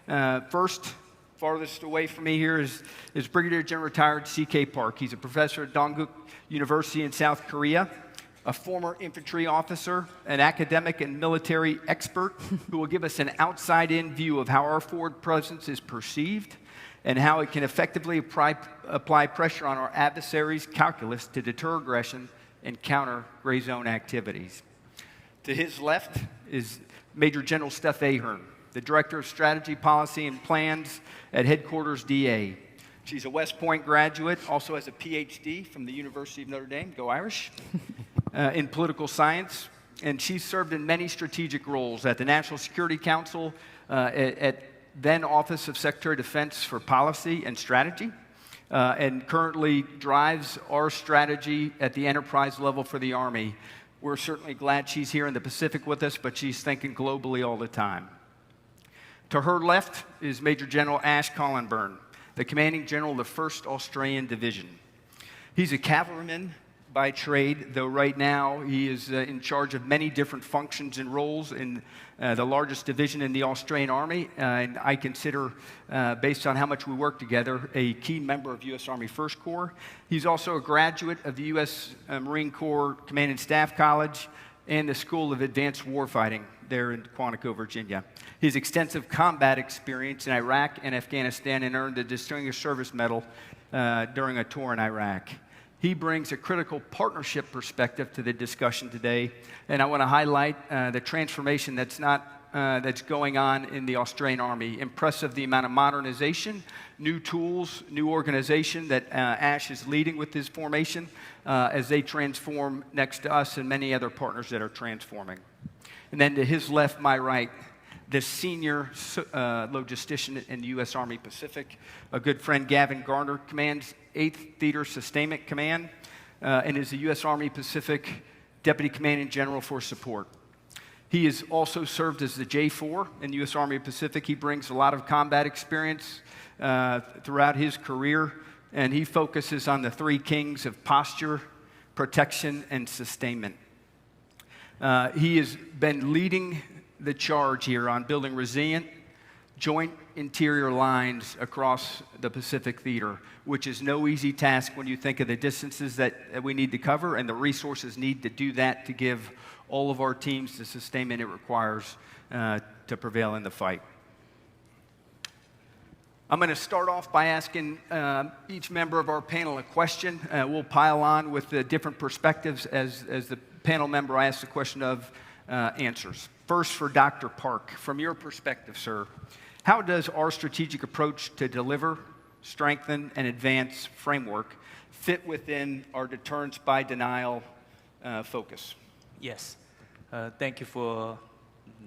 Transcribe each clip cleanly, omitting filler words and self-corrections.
First, farthest away from me here is Brigadier General Retired C.K. Park. He's a professor at Dongguk University in South Korea, a former infantry officer, an academic and military expert who will give us an outside-in view of how our forward presence is perceived and how it can effectively apply pressure on our adversaries' calculus to deter aggression and counter gray zone activities. To his left is Major General Steph Ahern, the Director of Strategy, Policy, and Plans at Headquarters DA. She's a West Point graduate, also has a PhD from the University of Notre Dame, go Irish, in political science. And she's served in many strategic roles at the National Security Council, at then Office of Secretary of Defense for Policy and Strategy, and currently drives our strategy at the enterprise level for the Army. We're certainly glad she's here in the Pacific with us, but she's thinking globally all the time. To her left is Major General Ash Collenburn, the commanding general of the 1st Australian Division. He's a cavalryman by trade, though right now he is in charge of many different functions and roles in the largest division in the Australian Army, and I consider, based on how much we work together, a key member of U.S. Army First Corps. He's also a graduate of the U.S. Marine Corps Command and Staff College and the School of Advanced Warfighting there in Quantico, Virginia. His extensive combat experience in Iraq and Afghanistan, and earned the Distinguished Service Medal during a tour in Iraq. He brings a critical partnership perspective to the discussion today, and I want to highlight the transformation that's going on in the Australian Army. Impressive the amount of modernization, new tools, new organization that Ash is leading with his formation as they transform next to us and many other partners that are transforming. And then to his left, my right, the senior logistician in the U.S. Army Pacific, a good friend, Gavin Garner, commands 8th Theater Sustainment Command and is the U.S. Army Pacific Deputy Commanding General for Support. He has also served as the J4 in the U.S. Army Pacific. He brings a lot of combat experience throughout his career, and he focuses on the 3 kings of posture, protection, and sustainment. He has been leading the charge here on building resilient joint interior lines across the Pacific Theater, which is no easy task when you think of the distances that we need to cover and the resources need to do that to give all of our teams the sustainment it requires to prevail in the fight. I'm going to start off by asking each member of our panel a question. We'll pile on with the different perspectives as the panel member I ask the question of answers. First, for Dr. Park, from your perspective, sir, how does our strategic approach to deliver, strengthen, and advance framework fit within our deterrence by denial focus? Yes. Thank you for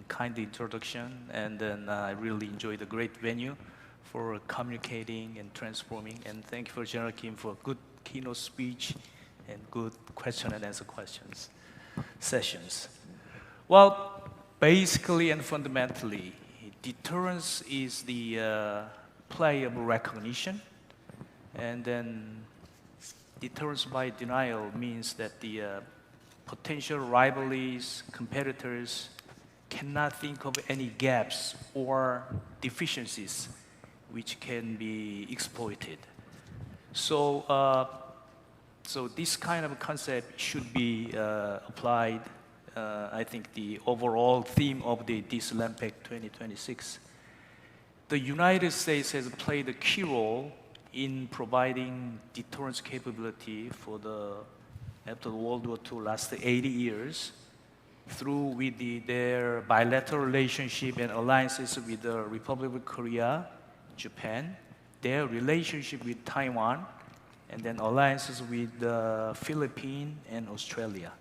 kind introduction, and then I really enjoyed the great venue for communicating and transforming, and thank you for General Kim for good keynote speech and good question and answer sessions. Well, basically and fundamentally, deterrence is the play of recognition, and then deterrence by denial means that the potential rivalries, competitors cannot think of any gaps or deficiencies which can be exploited. So, so this kind of concept should be applied. I think the overall theme of this LANPAC 2026. The United States has played a key role in providing deterrence capability for after World War II, last 80 years, through their bilateral relationship and alliances with the Republic of Korea, Japan, their relationship with Taiwan, and then alliances with the Philippines and Australia.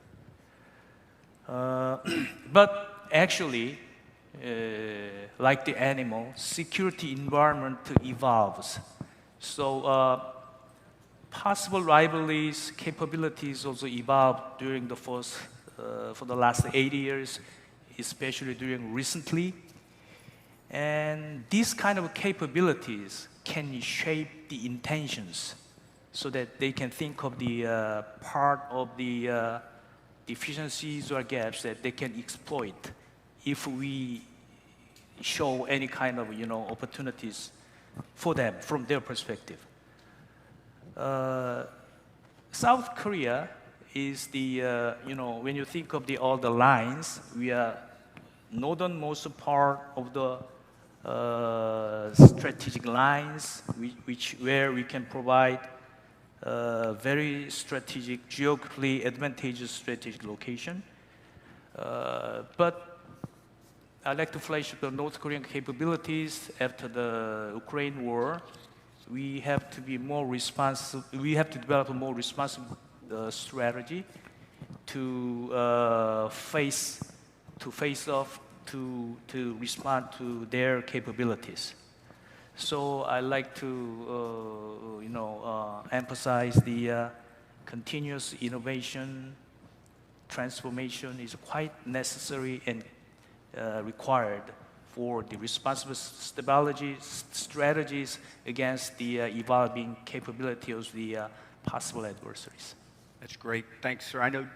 But actually, like the animal, security environment evolves. So possible rivalries, capabilities also evolved during for the last 80 years, especially during recently. And these kind of capabilities can shape the intentions so that they can think of the part of the deficiencies or gaps that they can exploit if we show any kind of opportunities for them from their perspective. South Korea is the when you think of all the lines, we are northernmost part of the strategic lines, where we can provide very strategic, geographically advantageous strategic location. But I'd like to flash the North Korean capabilities after the Ukraine war. We have to be more responsive. We have to develop a more responsive strategy to face off, to respond to their capabilities. So I like to emphasize the continuous innovation, transformation is quite necessary and required for the responsible strategies against the evolving capability of the possible adversaries. That's great. Thanks, sir. I know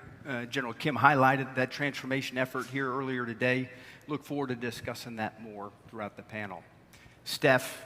General Kim highlighted that transformation effort here earlier today. Look forward to discussing that more throughout the panel. Steph,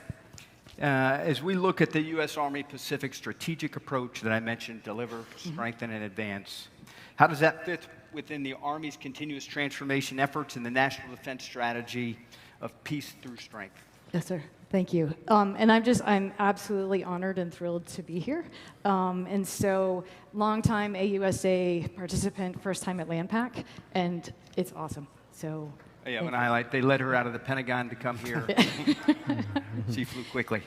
as we look at the U.S. Army Pacific strategic approach that I mentioned, deliver, strengthen, and advance, how does that fit within the Army's continuous transformation efforts in the National Defense Strategy of peace through strength? Yes, sir. Thank you. And I'm absolutely honored and thrilled to be here. And so, longtime AUSA participant, first time at LANPAC, and it's awesome. So. Yeah, I'm going to highlight, they let her out of the Pentagon to come here. She flew quickly.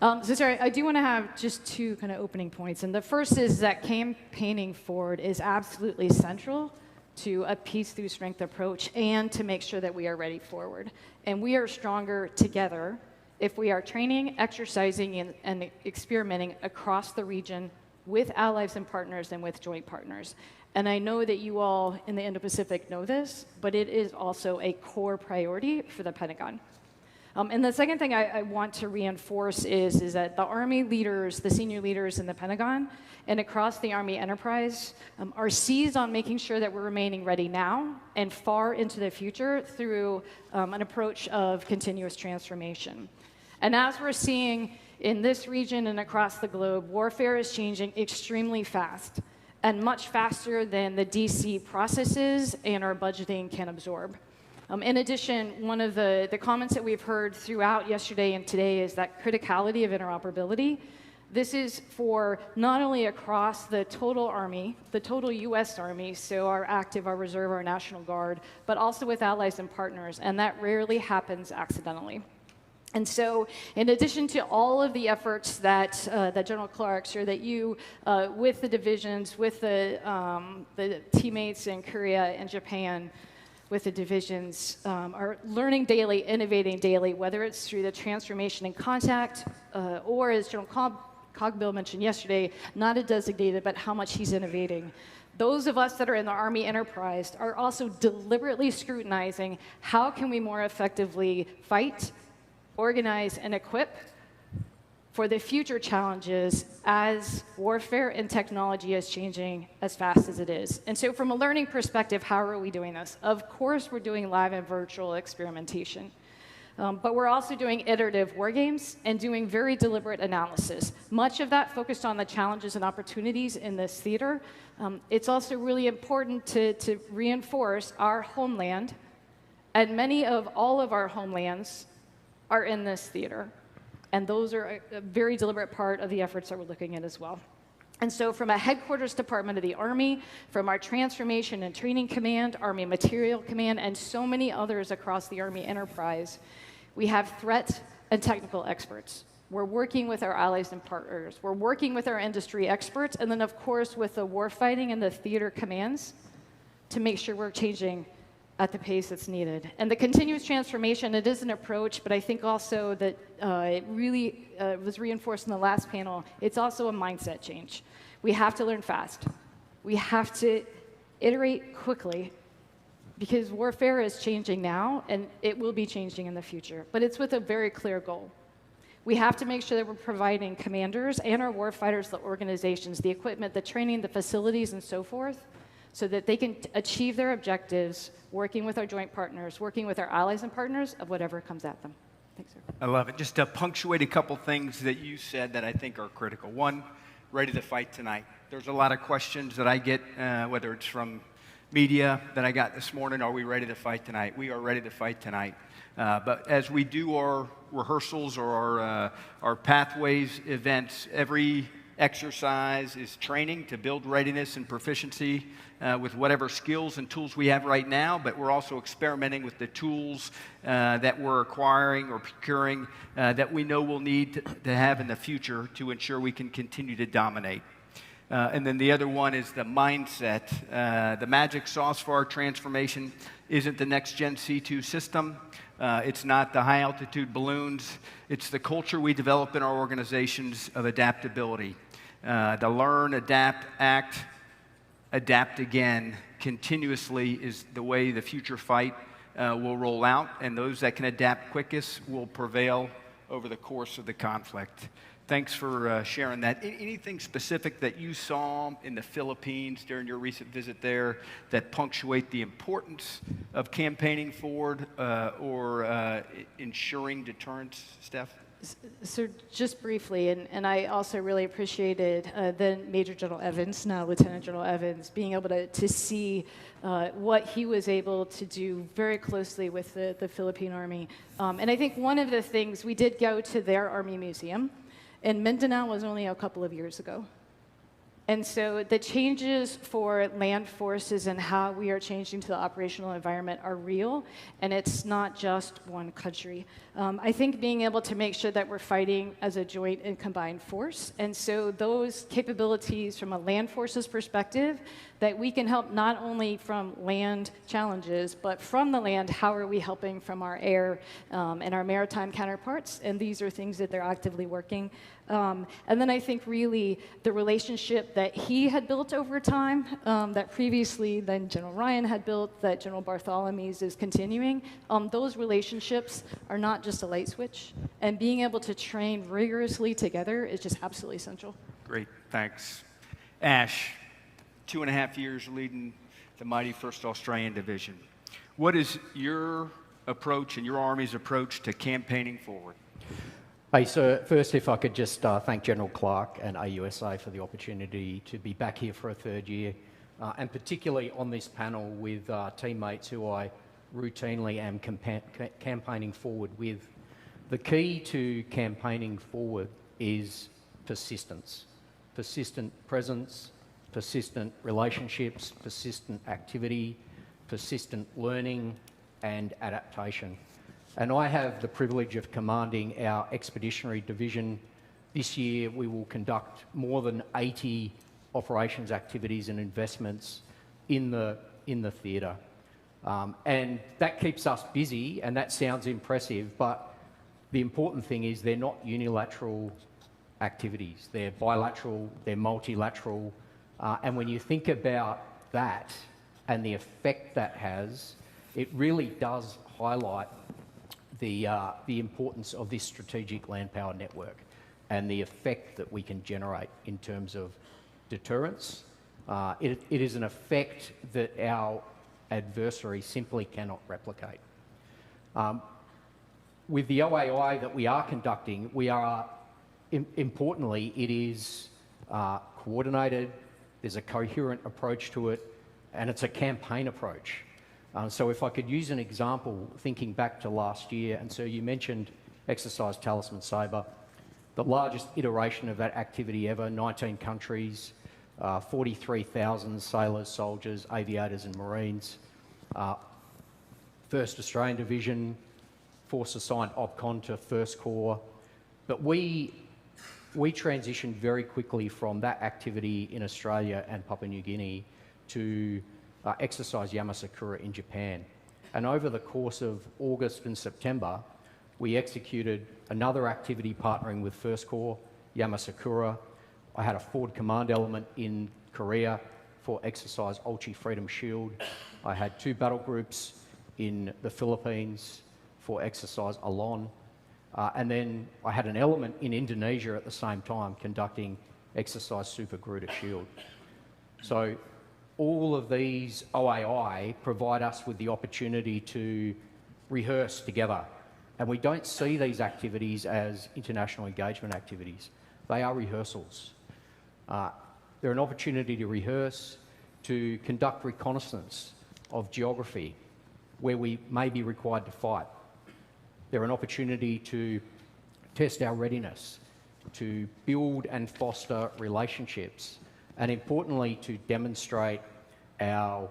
So sorry, I do want to have just two kind of opening points. And the first is that campaigning forward is absolutely central to a peace through strength approach and to make sure that we are ready forward. And we are stronger together if we are training, exercising, and experimenting across the region with allies and partners and with joint partners. And I know that you all in the Indo Pacific know this, but it is also a core priority for the Pentagon. And the second thing I want to reinforce is that the Army leaders, the senior leaders in the Pentagon and across the Army enterprise are seized on making sure that we're remaining ready now and far into the future through an approach of continuous transformation. And as we're seeing in this region and across the globe, warfare is changing extremely fast and much faster than the DC processes and our budgeting can absorb. In addition, one of the comments that we've heard throughout yesterday and today is that criticality of interoperability. This is for not only across the total Army, the total US Army, so our active, our reserve, our National Guard, but also with allies and partners, and that rarely happens accidentally. And so, in addition to all of the efforts that General Clark shared, that you, with the divisions, with the teammates in Korea and Japan, with the divisions, are learning daily, innovating daily, whether it's through the transformation in contact, or as General Cogbill mentioned yesterday, not a designated, but how much he's innovating. Those of us that are in the Army enterprise are also deliberately scrutinizing how can we more effectively fight, organize, and equip for the future challenges as warfare and technology is changing as fast as it is. And so from a learning perspective, how are we doing this? Of course, we're doing live and virtual experimentation. But we're also doing iterative war games and doing very deliberate analysis. Much of that focused on the challenges and opportunities in this theater. It's also really important to reinforce our homeland, and many of all of our homelands are in this theater. And those are a very deliberate part of the efforts that we're looking at as well. And so from a headquarters department of the Army, from our Transformation and Training Command, Army Material Command, and so many others across the Army enterprise, we have threat and technical experts. We're working with our allies and partners. We're working with our industry experts, and then of course with the warfighting and the theater commands to make sure we're changing at the pace that's needed. And the continuous transformation, it is an approach, but I think also that it really was reinforced in the last panel, it's also a mindset change. We have to learn fast. We have to iterate quickly because warfare is changing now and it will be changing in the future, but it's with a very clear goal. We have to make sure that we're providing commanders and our warfighters, the organizations, the equipment, the training, the facilities, and so forth, so that they can achieve their objectives, working with our joint partners, working with our allies and partners of whatever comes at them. Thanks, sir. I love it. Just to punctuate a couple things that you said that I think are critical. One, ready to fight tonight. There's a lot of questions that I get, whether it's from media that I got this morning, are we ready to fight tonight? We are ready to fight tonight. But as we do our rehearsals or our pathways events, every exercise is training to build readiness and proficiency with whatever skills and tools we have right now, but we're also experimenting with the tools that we're acquiring or procuring that we know we'll need to have in the future to ensure we can continue to dominate. And then the other one is the mindset. The magic sauce for our transformation isn't the next-gen C2 system. It's not the high-altitude balloons. It's the culture we develop in our organizations of adaptability. The learn, adapt, act, adapt again continuously is the way the future fight will roll out, and those that can adapt quickest will prevail over the course of the conflict. Thanks for sharing that. Anything specific that you saw in the Philippines during your recent visit there that punctuate the importance of campaigning forward or ensuring deterrence, Steph? So just briefly, and I also really appreciated then Major General Evans, now Lieutenant General Evans, being able to see what he was able to do very closely with the Philippine Army. And I think one of the things, we did go to their Army Museum, and Mindanao was only a couple of years ago. And so the changes for land forces and how we are changing to the operational environment are real, and it's not just one country. I think being able to make sure that we're fighting as a joint and combined force, and so those capabilities from a land forces perspective, that we can help not only from land challenges, but from the land, how are we helping from our air and our maritime counterparts, and these are things that they're actively working. And then I think really the relationship that he had built over time, that previously then General Ryan had built, that General Bartholomew's is continuing, those relationships are not just a light switch, and being able to train rigorously together is just absolutely essential. Great, thanks. Ash, 2.5 years leading the mighty 1st Australian Division. What is your approach and your Army's approach to campaigning forward? Hey, so first, if I could just thank General Clark and AUSA for the opportunity to be back here for a 3rd year, and particularly on this panel with teammates who I routinely am campaigning forward with. The key to campaigning forward is persistence. Persistent presence, persistent relationships, persistent activity, persistent learning, and adaptation. And I have the privilege of commanding our Expeditionary Division. This year we will conduct more than 80 operations activities and investments in the theatre. And that keeps us busy, and that sounds impressive, but the important thing is they're not unilateral activities. They're bilateral, they're multilateral, and when you think about that and the effect that has, it really does highlight the importance of this strategic land power network and the effect that we can generate in terms of deterrence. It is an effect that our adversary simply cannot replicate. With the OAI that we are conducting, we are, importantly, it is coordinated, there's a coherent approach to it, and it's a campaign approach. So if I could use an example, thinking back to last year, and so you mentioned Exercise Talisman Sabre, the largest iteration of that activity ever, 19 countries, 43,000 sailors, soldiers, aviators and Marines, 1st Australian Division, force assigned OPCON to 1st Corps. But we transitioned very quickly from that activity in Australia and Papua New Guinea to exercise Yamasakura in Japan. And over the course of August and September, we executed another activity partnering with 1st Corps, Yamasakura. I had a forward command element in Korea for exercise Ulchi Freedom Shield. I had 2 battle groups in the Philippines for exercise Alon. And then I had an element in Indonesia at the same time conducting exercise Super Garuda Shield. So all of these OAI provide us with the opportunity to rehearse together. And we don't see these activities as international engagement activities. They are rehearsals. They're an opportunity to rehearse, to conduct reconnaissance of geography where we may be required to fight. They're an opportunity to test our readiness, to build and foster relationships, and importantly, to demonstrate our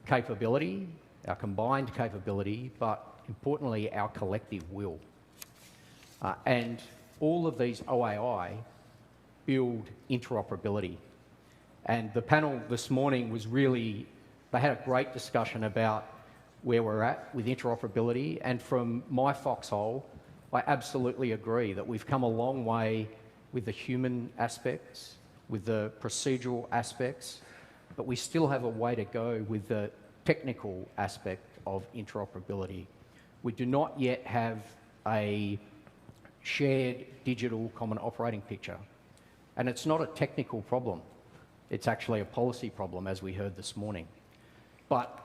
capability, our combined capability, but importantly, our collective will. And all of these OAI build interoperability. And the panel this morning was really, they had a great discussion about where we're at with interoperability. And from my foxhole, I absolutely agree that we've come a long way with the human aspects, with the procedural aspects, but we still have a way to go with the technical aspect of interoperability. We do not yet have a shared digital common operating picture. And it's not a technical problem. It's actually a policy problem, as we heard this morning. But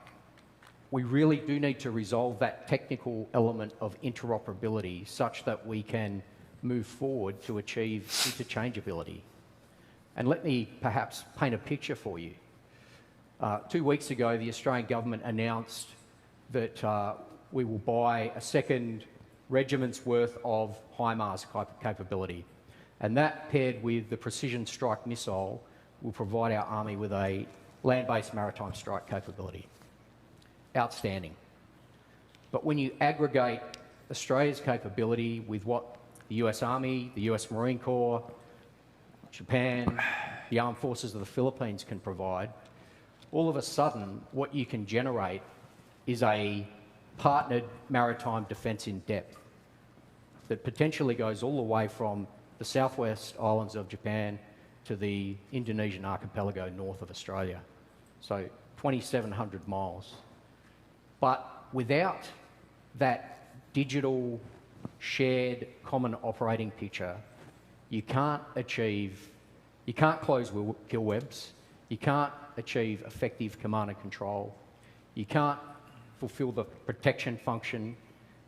we really do need to resolve that technical element of interoperability such that we can move forward to achieve interchangeability. And let me perhaps paint a picture for you. 2 weeks ago, the Australian government announced that we will buy a second regiment's worth of HIMARS capability. And that, paired with the precision strike missile, will provide our army with a land-based maritime strike capability. Outstanding. But when you aggregate Australia's capability with what the US Army, the US Marine Corps, Japan, the Armed Forces of the Philippines can provide, all of a sudden what you can generate is a partnered maritime defence in depth that potentially goes all the way from the southwest islands of Japan to the Indonesian archipelago north of Australia. So 2,700 miles. But without that digital shared common operating picture, you can't close kill webs, you can't achieve effective command and control, you can't fulfill the protection function,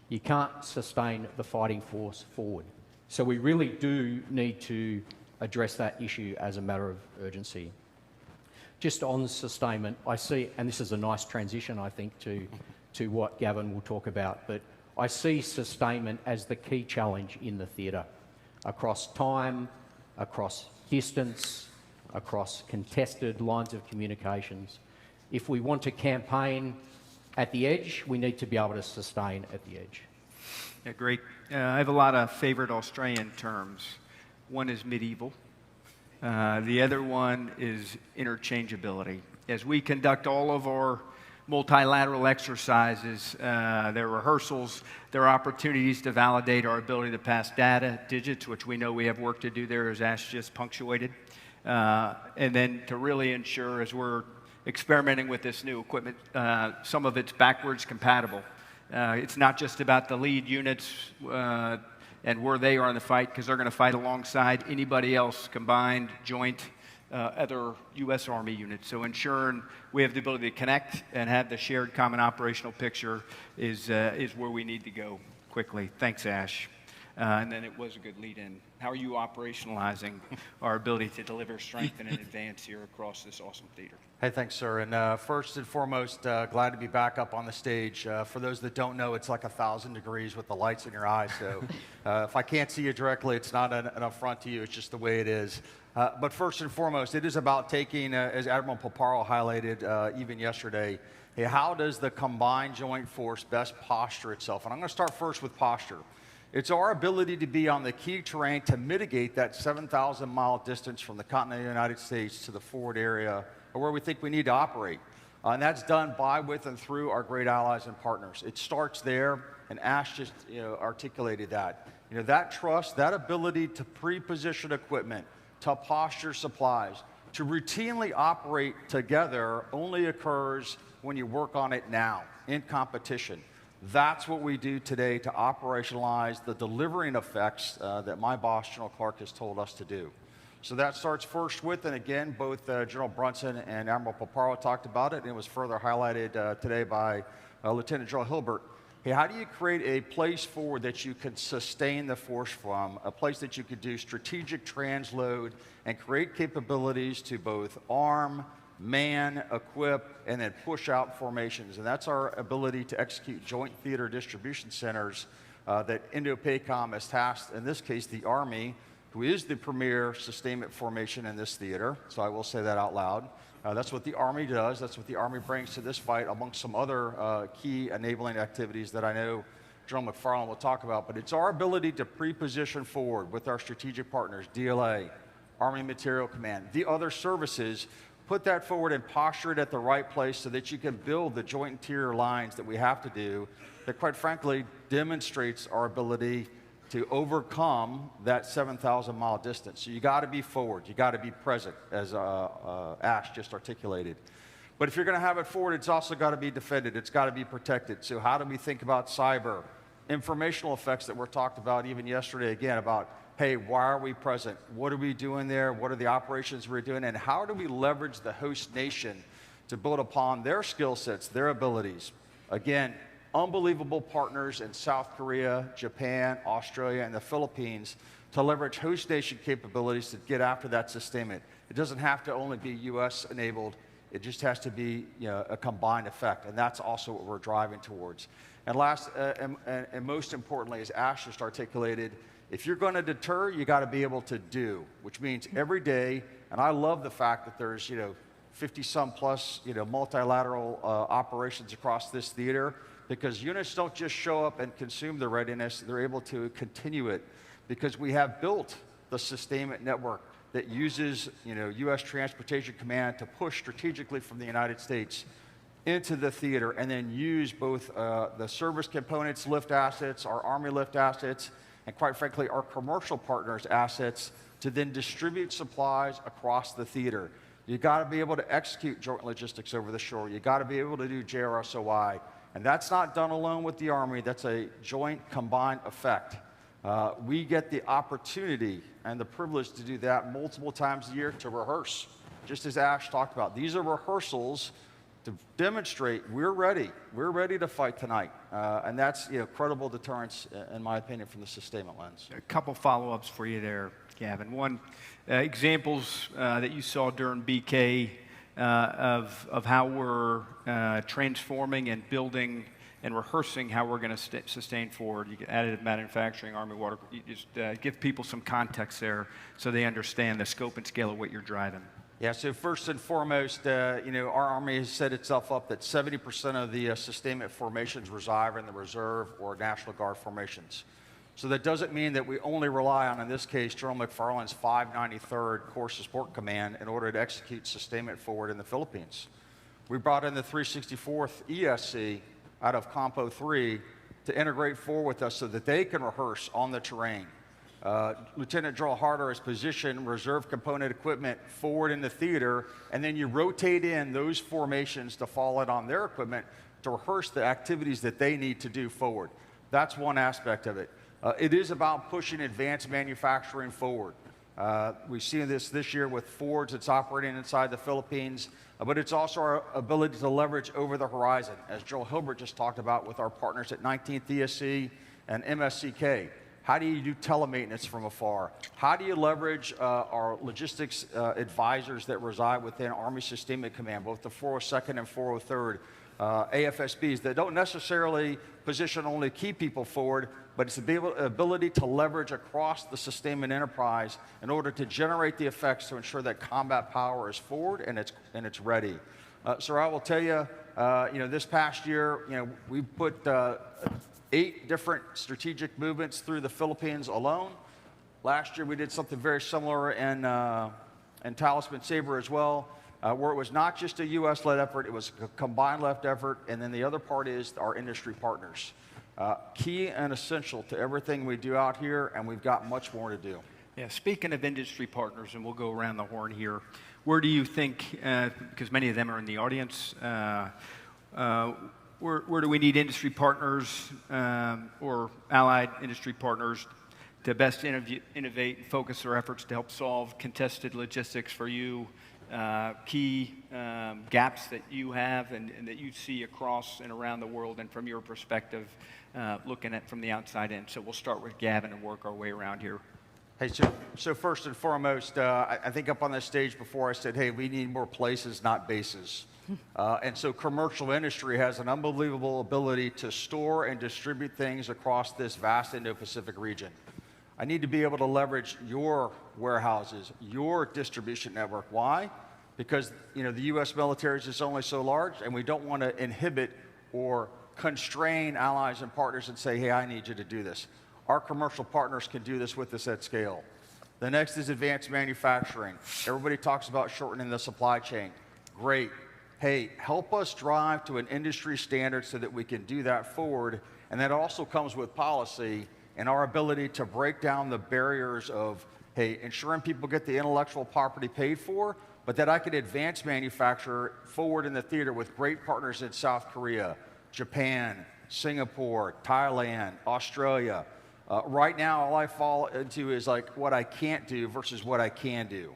you can't sustain the fighting force forward. So we really do need to address that issue as a matter of urgency. Just on sustainment, I see, and this is a nice transition, I think, to what Gavin will talk about, but I see sustainment as the key challenge in the theatre, across time, across distance, across contested lines of communications. If we want to campaign at the edge, we need to be able to sustain at the edge. Yeah, great. I have a lot of favorite Australian terms. One is medieval. The other one is interchangeability. As we conduct all of our multilateral exercises, their rehearsals, their opportunities to validate our ability to pass data, digits, which we know we have work to do there, as Ash just punctuated, and then to really ensure, as we're experimenting with this new equipment, some of it's backwards compatible. It's not just about the lead units and where they are in the fight, because they're going to fight alongside anybody else, combined, joint, other U.S. Army units. So ensuring we have the ability to connect and have the shared common operational picture is where we need to go quickly. Thanks, Ash. And then it was a good lead-in. How are you operationalizing our ability to deliver, strengthen, and advance here across this awesome theater? Hey, thanks, sir. And first and foremost, glad to be back up on the stage. For those that don't know, it's like 1,000 degrees with the lights in your eyes. So if I can't see you directly, it's not an affront to you. It's just the way it is. But first and foremost, it is about taking, as Admiral Paparo highlighted even yesterday, hey, how does the combined joint force best posture itself? And I'm going to start first with posture. It's our ability to be on the key terrain to mitigate that 7,000-mile distance from the continental United States to the forward area or where we think we need to operate. And that's done by, with, and through our great allies and partners. It starts there, and Ash just articulated that. That trust, that ability to pre-position equipment, to posture supplies, to routinely operate together only occurs when you work on it now, in competition. That's what we do today to operationalize the delivering effects that my boss, General Clark, has told us to do. So that starts first with, and again, both General Brunson and Admiral Paparo talked about it, and it was further highlighted today by Lieutenant General Hilbert. Hey, how do you create a place forward that you can sustain the force from, a place that you could do strategic transload and create capabilities to both arm, man, equip, and then push out formations? And that's our ability to execute joint theater distribution centers that Indo-PACOM has tasked, in this case, the Army, who is the premier sustainment formation in this theater. So I will say that out loud. That's what the Army does. That's what the Army brings to this fight, amongst some other key enabling activities that I know General McFarland will talk about. But it's our ability to pre-position forward with our strategic partners, DLA, Army Material Command, the other services, put that forward and posture it at the right place so that you can build the joint interior lines that we have to do that, quite frankly, demonstrates our ability to overcome that 7,000-mile distance. So you got to be forward. You got to be present, as Ash just articulated. But if you're going to have it forward, it's also got to be defended. It's got to be protected. So how do we think about cyber, informational effects that were talked about even yesterday, again, about, hey, why are we present? What are we doing there? What are the operations we're doing? And how do we leverage the host nation to build upon their skill sets, their abilities? Again, unbelievable partners in South Korea, Japan, Australia, and the Philippines to leverage host nation capabilities to get after that sustainment. It doesn't have to only be U.S. enabled. It just has to be, you know, a combined effect, and that's also what we're driving towards. And last, and most importantly, as Ash just articulated, if you're going to deter, you got to be able to do, which means every day. And I love the fact that there's, 50-some plus, multilateral operations across this theater, because units don't just show up and consume the readiness, they're able to continue it, because we have built the sustainment network that uses, U.S. Transportation Command to push strategically from the United States into the theater, and then use both the service components lift assets, our Army lift assets, and quite frankly, our commercial partners' assets to then distribute supplies across the theater. You got to be able to execute joint logistics over the shore. You got to be able to do JRSOI. And that's not done alone with the Army. That's a joint combined effect. We get the opportunity and the privilege to do that multiple times a year to rehearse, just as Ash talked about. These are rehearsals to demonstrate we're ready. We're ready to fight tonight. And that's credible deterrence, in my opinion, from the sustainment lens. A couple follow-ups for you there, Gavin. One, examples that you saw during BK of how we're transforming and building and rehearsing how we're going to sustain forward. You get additive manufacturing, Army water. You just give people some context there so they understand the scope and scale of what you're driving. Yeah, so first and foremost, our Army has set itself up that 70% of the sustainment formations reside in the Reserve or National Guard formations. So that doesn't mean that we only rely on, in this case, General McFarland's 593rd Corps Support Command in order to execute sustainment forward in the Philippines. We brought in the 364th ESC out of Compo 3 to integrate forward with us so that they can rehearse on the terrain. Lieutenant General Harder has positioned reserve component equipment forward in the theater, and then you rotate in those formations to fall in on their equipment to rehearse the activities that they need to do forward. That's one aspect of it. It is about pushing advanced manufacturing forward. We've seen this year with Fords that's operating inside the Philippines, but it's also our ability to leverage over the horizon, as Joel Hilbert just talked about with our partners at 19th ESC and MSCK. How do you do telemakeinance from afar? How do you leverage our logistics advisors that reside within Army Sustainment Command, both the 402nd and 403rd, AFSBs, that don't necessarily position only key people forward, but it's the ability to leverage across the sustainment enterprise in order to generate the effects to ensure that combat power is forward and it's ready. So I will tell you, this past year, we put 8 different strategic movements through the Philippines alone. Last year we did something very similar in Talisman Sabre as well, where it was not just a U.S.-led effort, it was a combined left effort, and then the other part is our industry partners. Key and essential to everything we do out here, and we've got much more to do. Yeah, speaking of industry partners, and we'll go around the horn here, where do you think, because many of them are in the audience, where do we need industry partners or allied industry partners to best innovate and focus our efforts to help solve contested logistics for you, key gaps that you have and that you see across and around the world, and from your perspective, looking at from the outside in. So we'll start with Gavin and work our way around here. Hey, so first and foremost, I think up on this stage before I said, hey, we need more places, not bases. And so commercial industry has an unbelievable ability to store and distribute things across this vast Indo Pacific region. I need to be able to leverage your warehouses, your distribution network. Why? Because the U.S. military is just only so large, and we don't want to inhibit or constrain allies and partners and say, hey, I need you to do this. Our commercial partners can do this with us at scale. The next is advanced manufacturing. Everybody talks about shortening the supply chain. Great. Hey, help us drive to an industry standard so that we can do that forward. And that also comes with policy and our ability to break down the barriers of, hey, ensuring people get the intellectual property paid for, but that I can advance manufacture forward in the theater with great partners in South Korea, Japan, Singapore, Thailand, Australia. Right now, all I fall into is like what I can't do versus what I can do.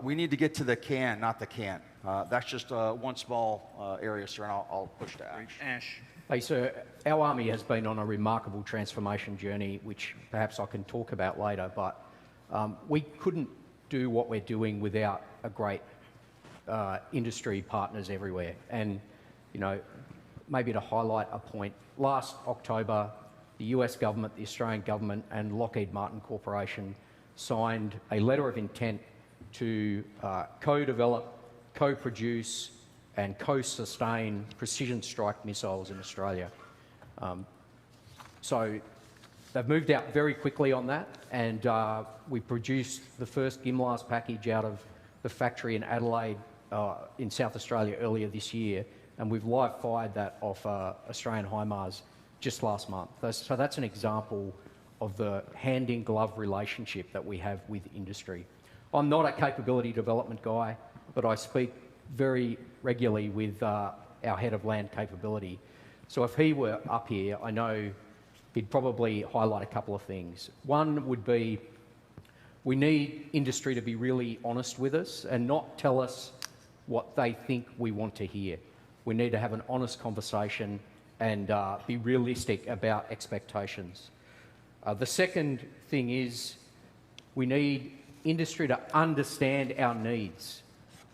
We need to get to the can, not the can't. That's just one small area, sir, and I'll push to Ash. Ash. Hey, so our Army has been on a remarkable transformation journey, which perhaps I can talk about later, but we couldn't do what we're doing without a great industry partners everywhere. And, maybe to highlight a point, last October, the US government, the Australian government, and Lockheed Martin Corporation signed a letter of intent to co-develop, co-produce, and co-sustain precision strike missiles in Australia. So they've moved out very quickly on that, and we produced the first GMLRS package out of the factory in Adelaide in South Australia earlier this year, and we've live fired that off Australian HIMARS just last month. So that's an example of the hand-in-glove relationship that we have with industry. I'm not a capability development guy, but I speak very regularly with our head of land capability. So if he were up here, I know he'd probably highlight a couple of things. One would be we need industry to be really honest with us and not tell us what they think we want to hear. We need to have an honest conversation and be realistic about expectations. The second thing is we need industry to understand our needs.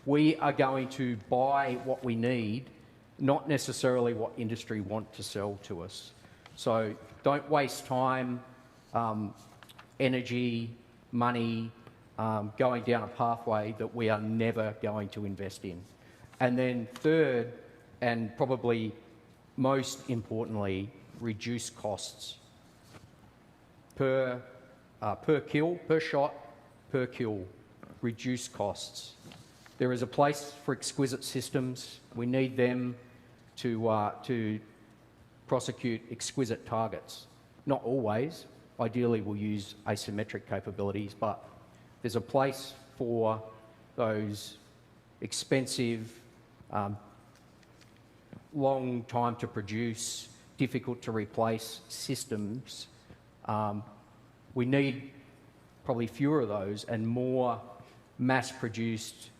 We are going to buy what we need, not necessarily what industry want to sell to us. So don't waste time, energy, money, going down a pathway that we are never going to invest in. And then third, and probably most importantly, reduce costs per kill, per shot, per kill. Reduce costs. There is a place for exquisite systems. We need them to prosecute exquisite targets. Not always. Ideally, we'll use asymmetric capabilities, but there's a place for those expensive, long time to produce, difficult to replace systems. We need probably fewer of those and more mass-produced,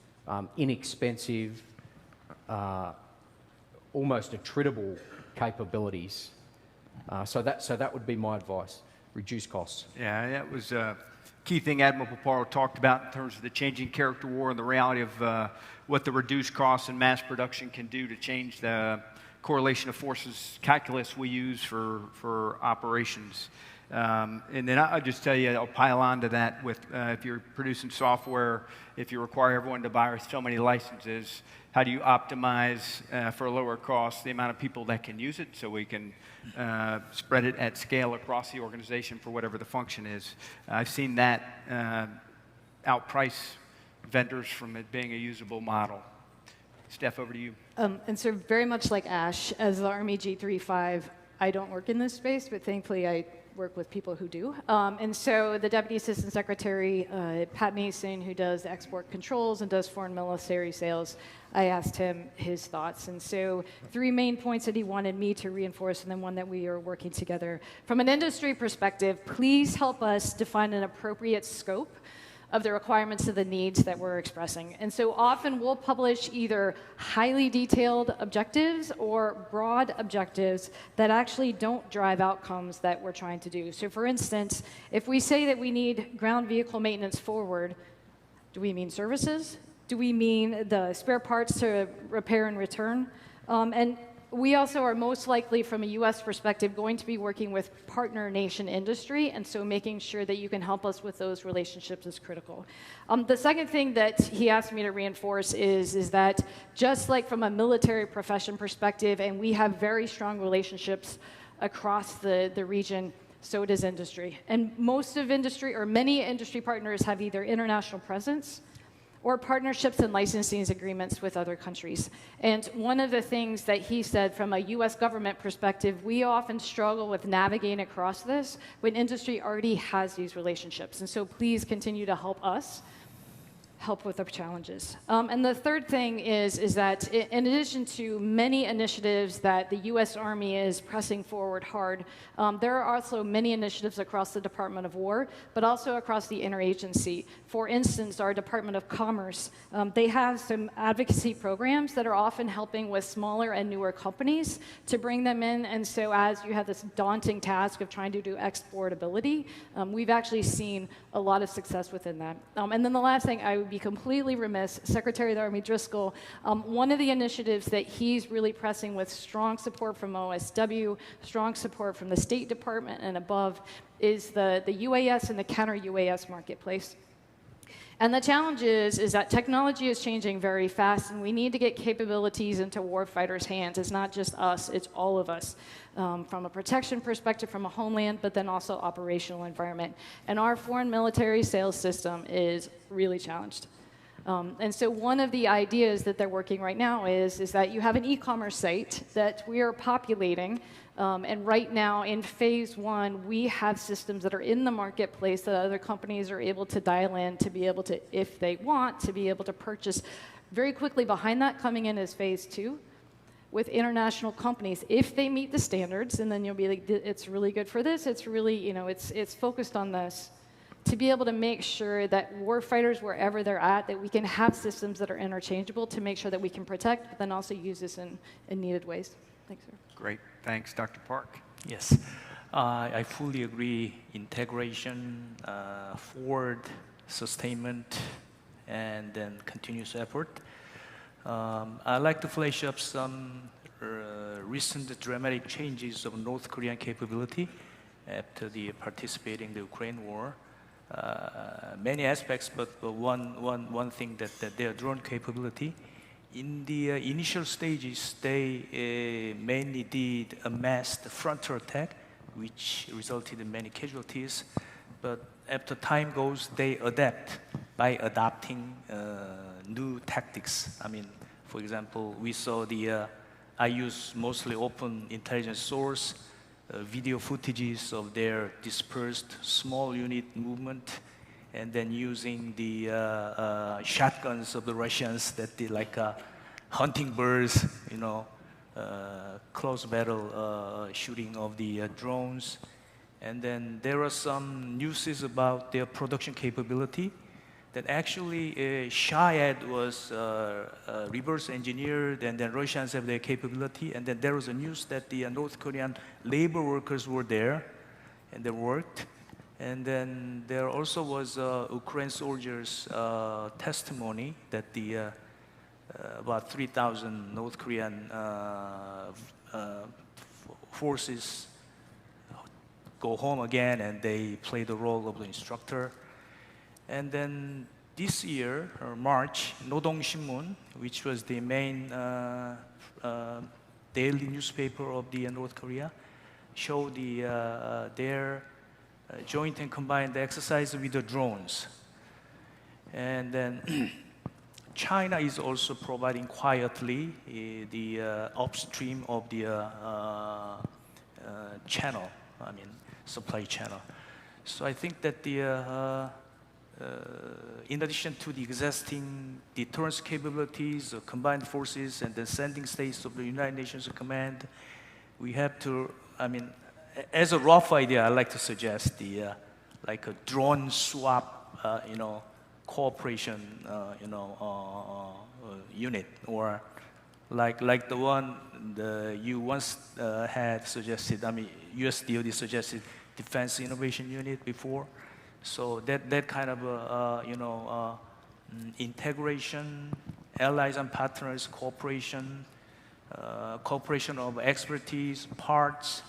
inexpensive, almost attritable capabilities. So that would be my advice. Reduce costs. Yeah, that was a key thing Admiral Paparo talked about in terms of the changing character war and the reality of what the reduced costs and mass production can do to change the correlation of forces calculus we use for operations. And then I'll just tell you, I'll pile on to that with if you're producing software, if you require everyone to buy so many licenses, how do you optimize for a lower cost the amount of people that can use it so we can spread it at scale across the organization for whatever the function is. I've seen that outprice vendors from it being a usable model. Steph, over to you. And so very much like Ash, as the Army G35, I don't work in this space, but thankfully I work with people who do. And so the Deputy Assistant Secretary, Pat Mason, who does export controls and does foreign military sales, I asked him his thoughts. And so 3 main points that he wanted me to reinforce, and then one that we are working together. From an industry perspective, please help us define an appropriate scope of the requirements of the needs that we're expressing. And so often we'll publish either highly detailed objectives or broad objectives that actually don't drive outcomes that we're trying to do. So for instance, if we say that we need ground vehicle maintenance forward, do we mean services? Do we mean the spare parts to repair and return? And we also are most likely, from a US perspective, going to be working with partner nation industry, and so making sure that you can help us with those relationships is critical. The second thing that he asked me to reinforce is that just like from a military profession perspective, and we have very strong relationships across the region, so does industry. And most of industry, or many industry partners, have either international presence or partnerships and licensing agreements with other countries. And one of the things that he said from a US government perspective, we often struggle with navigating across this when industry already has these relationships. And so please continue to help us help with the challenges. And the third thing is that in addition to many initiatives that the US Army is pressing forward hard, there are also many initiatives across the Department of War, but also across the interagency. For instance, our Department of Commerce, they have some advocacy programs that are often helping with smaller and newer companies to bring them in. And so as you have this daunting task of trying to do exportability, we've actually seen a lot of success within that. And then the last thing, I would be completely remiss, Secretary of the Army Driscoll, one of the initiatives that he's really pressing with strong support from OSW, strong support from the State Department and above, is the UAS and the counter-UAS marketplace. And the challenge is that technology is changing very fast, and we need to get capabilities into warfighters' hands. It's not just us, it's all of us, from a protection perspective, from a homeland, but then also operational environment. And our foreign military sales system is really challenged. And so one of the ideas that they're working right now is that you have an e-commerce site that we are populating. And right now, in phase 1, we have systems that are in the marketplace that other companies are able to dial in to be able to, if they want, to be able to purchase very quickly. Behind that, coming in is phase 2 with international companies, if they meet the standards, and then you'll be like, it's really good for this, it's really, it's focused on this, to be able to make sure that warfighters, wherever they're at, that we can have systems that are interchangeable to make sure that we can protect, but then also use this in needed ways. Thanks, sir. Great. Thanks, Dr. Park. Yes, I fully agree. Integration, forward sustainment, and then continuous effort. I'd like to flash up some recent dramatic changes of North Korean capability after the participating in the Ukraine war. Many aspects, but one thing that their drone capability. In the initial stages, they mainly did a massed frontal attack, which resulted in many casualties. But after time goes, they adapt by adopting new tactics. I mean, for example, we saw I use mostly open intelligence source, video footages of their dispersed small unit movement, and then using the shotguns of the Russians that did like hunting birds, close battle shooting of the drones. And then there are some news about their production capability that actually Shayad was reverse engineered, and then Russians have their capability. And then there was a news that the North Korean labor workers were there, and they worked. And then there also was Ukraine soldiers' testimony that about 3,000 North Korean forces go home again, and they play the role of the instructor. And then this year, or March, Nodong Shinmun, which was the main daily newspaper of the North Korea, showed their joint and combined exercise with the drones. And then China is also providing quietly the upstream of the channel. I mean, supply channel. So I think that in addition to the existing deterrence capabilities, combined forces, and the sending states of the United Nations Command, we have to, I mean, as a rough idea, I'd like to suggest like a drone swap, cooperation, unit, or like the one you once had suggested. I mean, U.S. DoD suggested Defense Innovation Unit before. So that kind of integration, allies and partners, cooperation of expertise, parts,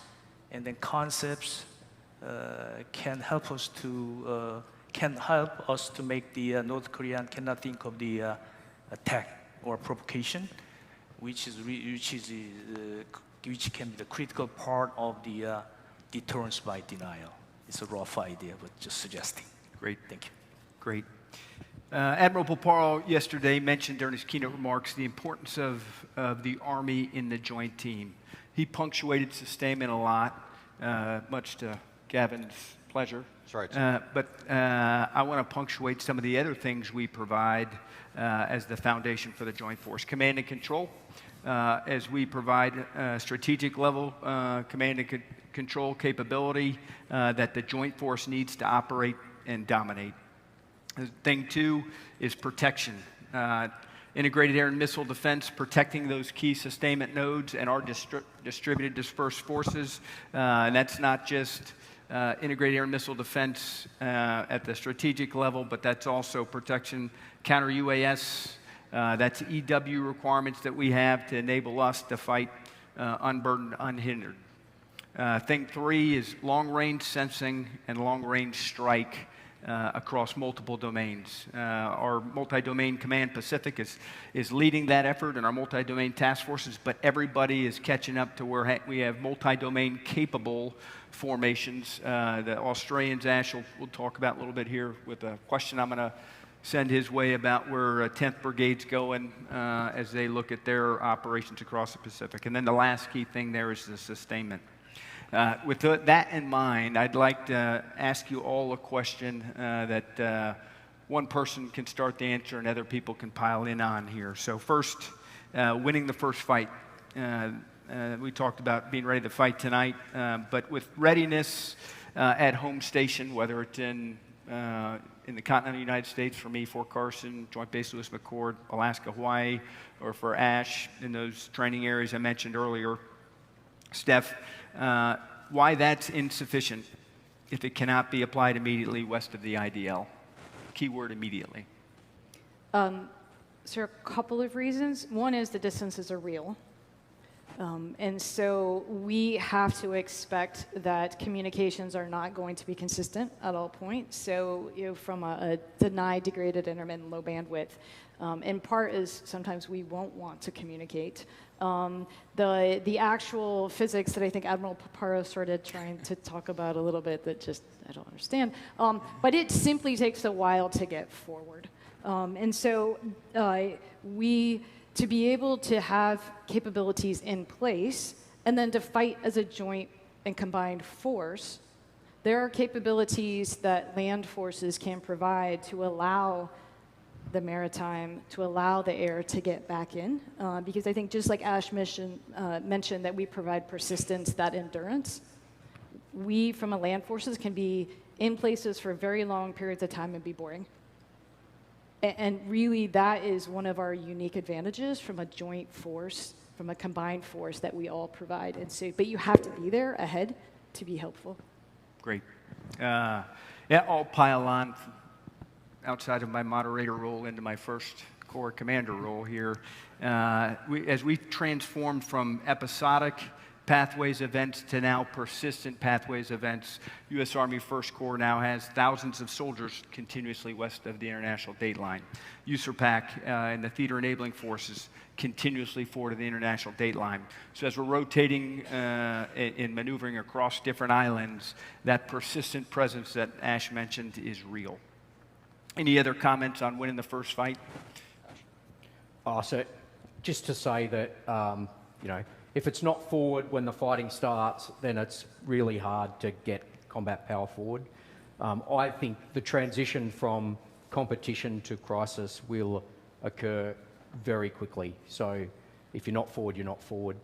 and then concepts can help us to make the North Korean cannot think of the attack or provocation, which can be the critical part of the deterrence by denial. It's a rough idea, but just suggesting. Great. Thank you. Great. Admiral Paparo yesterday mentioned during his keynote remarks the importance of the Army in the joint team. He punctuated sustainment a lot, much to Gavin's pleasure. That's right. But I want to punctuate some of the other things we provide as the foundation for the Joint Force. Command and control, as we provide strategic level command and control capability that the Joint Force needs to operate and dominate. Thing two is protection. Integrated air and missile defense, protecting those key sustainment nodes and our distributed dispersed forces. And that's not just integrated air and missile defense at the strategic level, but that's also protection, counter UAS. That's EW requirements that we have to enable us to fight unburdened, unhindered. Thing three is long-range sensing and long-range strike across multiple domains. Our multi-domain command Pacific is leading that effort, and our multi-domain task forces, but everybody is catching up to where we have multi-domain capable formations. The Australians, Ash will talk about a little bit here with a question I'm going to send his way about where 10th Brigade's going as they look at their operations across the Pacific. And then the last key thing there is the sustainment. With that in mind, I'd like to ask you all a question that one person can start the answer and other people can pile in on here. So first, winning the first fight. We talked about being ready to fight tonight, but with readiness at home station, whether it's in the continental United States, for me, Fort Carson, Joint Base Lewis McChord, Alaska, Hawaii, or for Ash in those training areas I mentioned earlier, Steph, why that's insufficient if it cannot be applied immediately west of the IDL? Keyword immediately. So a couple of reasons. One is the distances are real. And so we have to expect that communications are not going to be consistent at all points. So from a denied, degraded, intermittent, low bandwidth, in part is sometimes we won't want to communicate. The actual physics that I think Admiral Paparo started trying to talk about a little bit that just I don't understand. But it simply takes a while to get forward. And so to be able to have capabilities in place and then to fight as a joint and combined force, there are capabilities that land forces can provide to allow the maritime, to allow the air to get back in. Because I think just like Ash mentioned that we provide persistence, that endurance, we from a land forces can be in places for very long periods of time and be boring. And really, that is one of our unique advantages from a joint force, from a combined force that we all provide. And so, but you have to be there ahead to be helpful. Great. Yeah, I'll pile on outside of my moderator role into my first Corps commander role here. As we transformed from episodic pathways events to now persistent pathways events, U.S. Army First Corps now has thousands of soldiers continuously west of the international date line. USARPAC and the Theater Enabling Forces continuously forward of the international date line. So as we're rotating and maneuvering across different islands, that persistent presence that Ash mentioned is real. Any other comments on winning the first fight? So just to say that, if it's not forward when the fighting starts, then it's really hard to get combat power forward. I think the transition from competition to crisis will occur very quickly. So if you're not forward, you're not forward.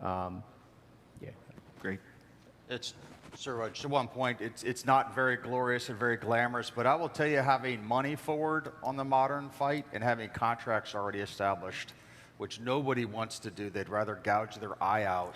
Yeah. Great. It's, sir, just one point, it's not very glorious and very glamorous, but I will tell you, having money forward on the modern fight and having contracts already established, which nobody wants to do, they'd rather gouge their eye out.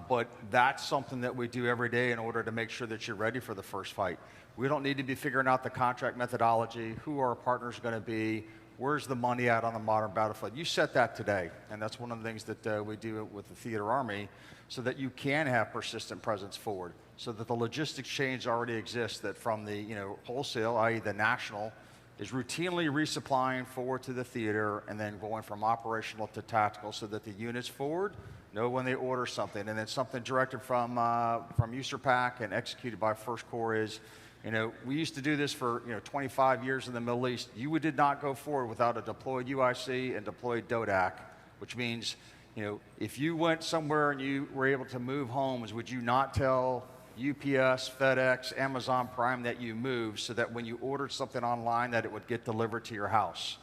But that's something that we do every day in order to make sure that you're ready for the first fight. We don't need to be figuring out the contract methodology, who our partners are going to be, where's the money at on the modern battlefield. You set that today, and that's one of the things that we do with the Theater Army, so that you can have persistent presence forward, so that the logistics chains already exist, that from the wholesale, i.e. the national, is routinely resupplying forward to the theater and then going from operational to tactical, so that the units forward know when they order something, and then something directed from USAPAC and executed by First Corps is, we used to do this for 25 years in the Middle East. You did not go forward without a deployed UIC and deployed DODAC, which means if you went somewhere and you were able to move homes, would you not tell UPS, FedEx, Amazon Prime that you moved, so that when you ordered something online that it would get delivered to your house?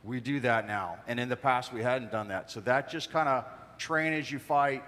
We do that now, and in the past we hadn't done that. So that just kind of train as you fight,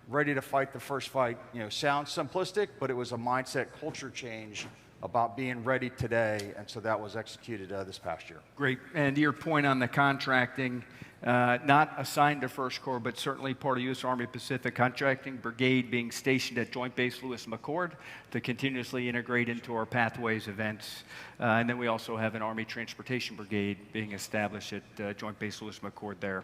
ready to fight the first fight. Sounds simplistic, but it was a mindset culture change about being ready today, and so that was executed this past year. Great. And to your point on the contracting, not assigned to First Corps, but certainly part of U.S. Army Pacific Contracting Brigade being stationed at Joint Base Lewis McChord to continuously integrate into our Pathways events. And then we also have an Army Transportation Brigade being established at Joint Base Lewis McChord there.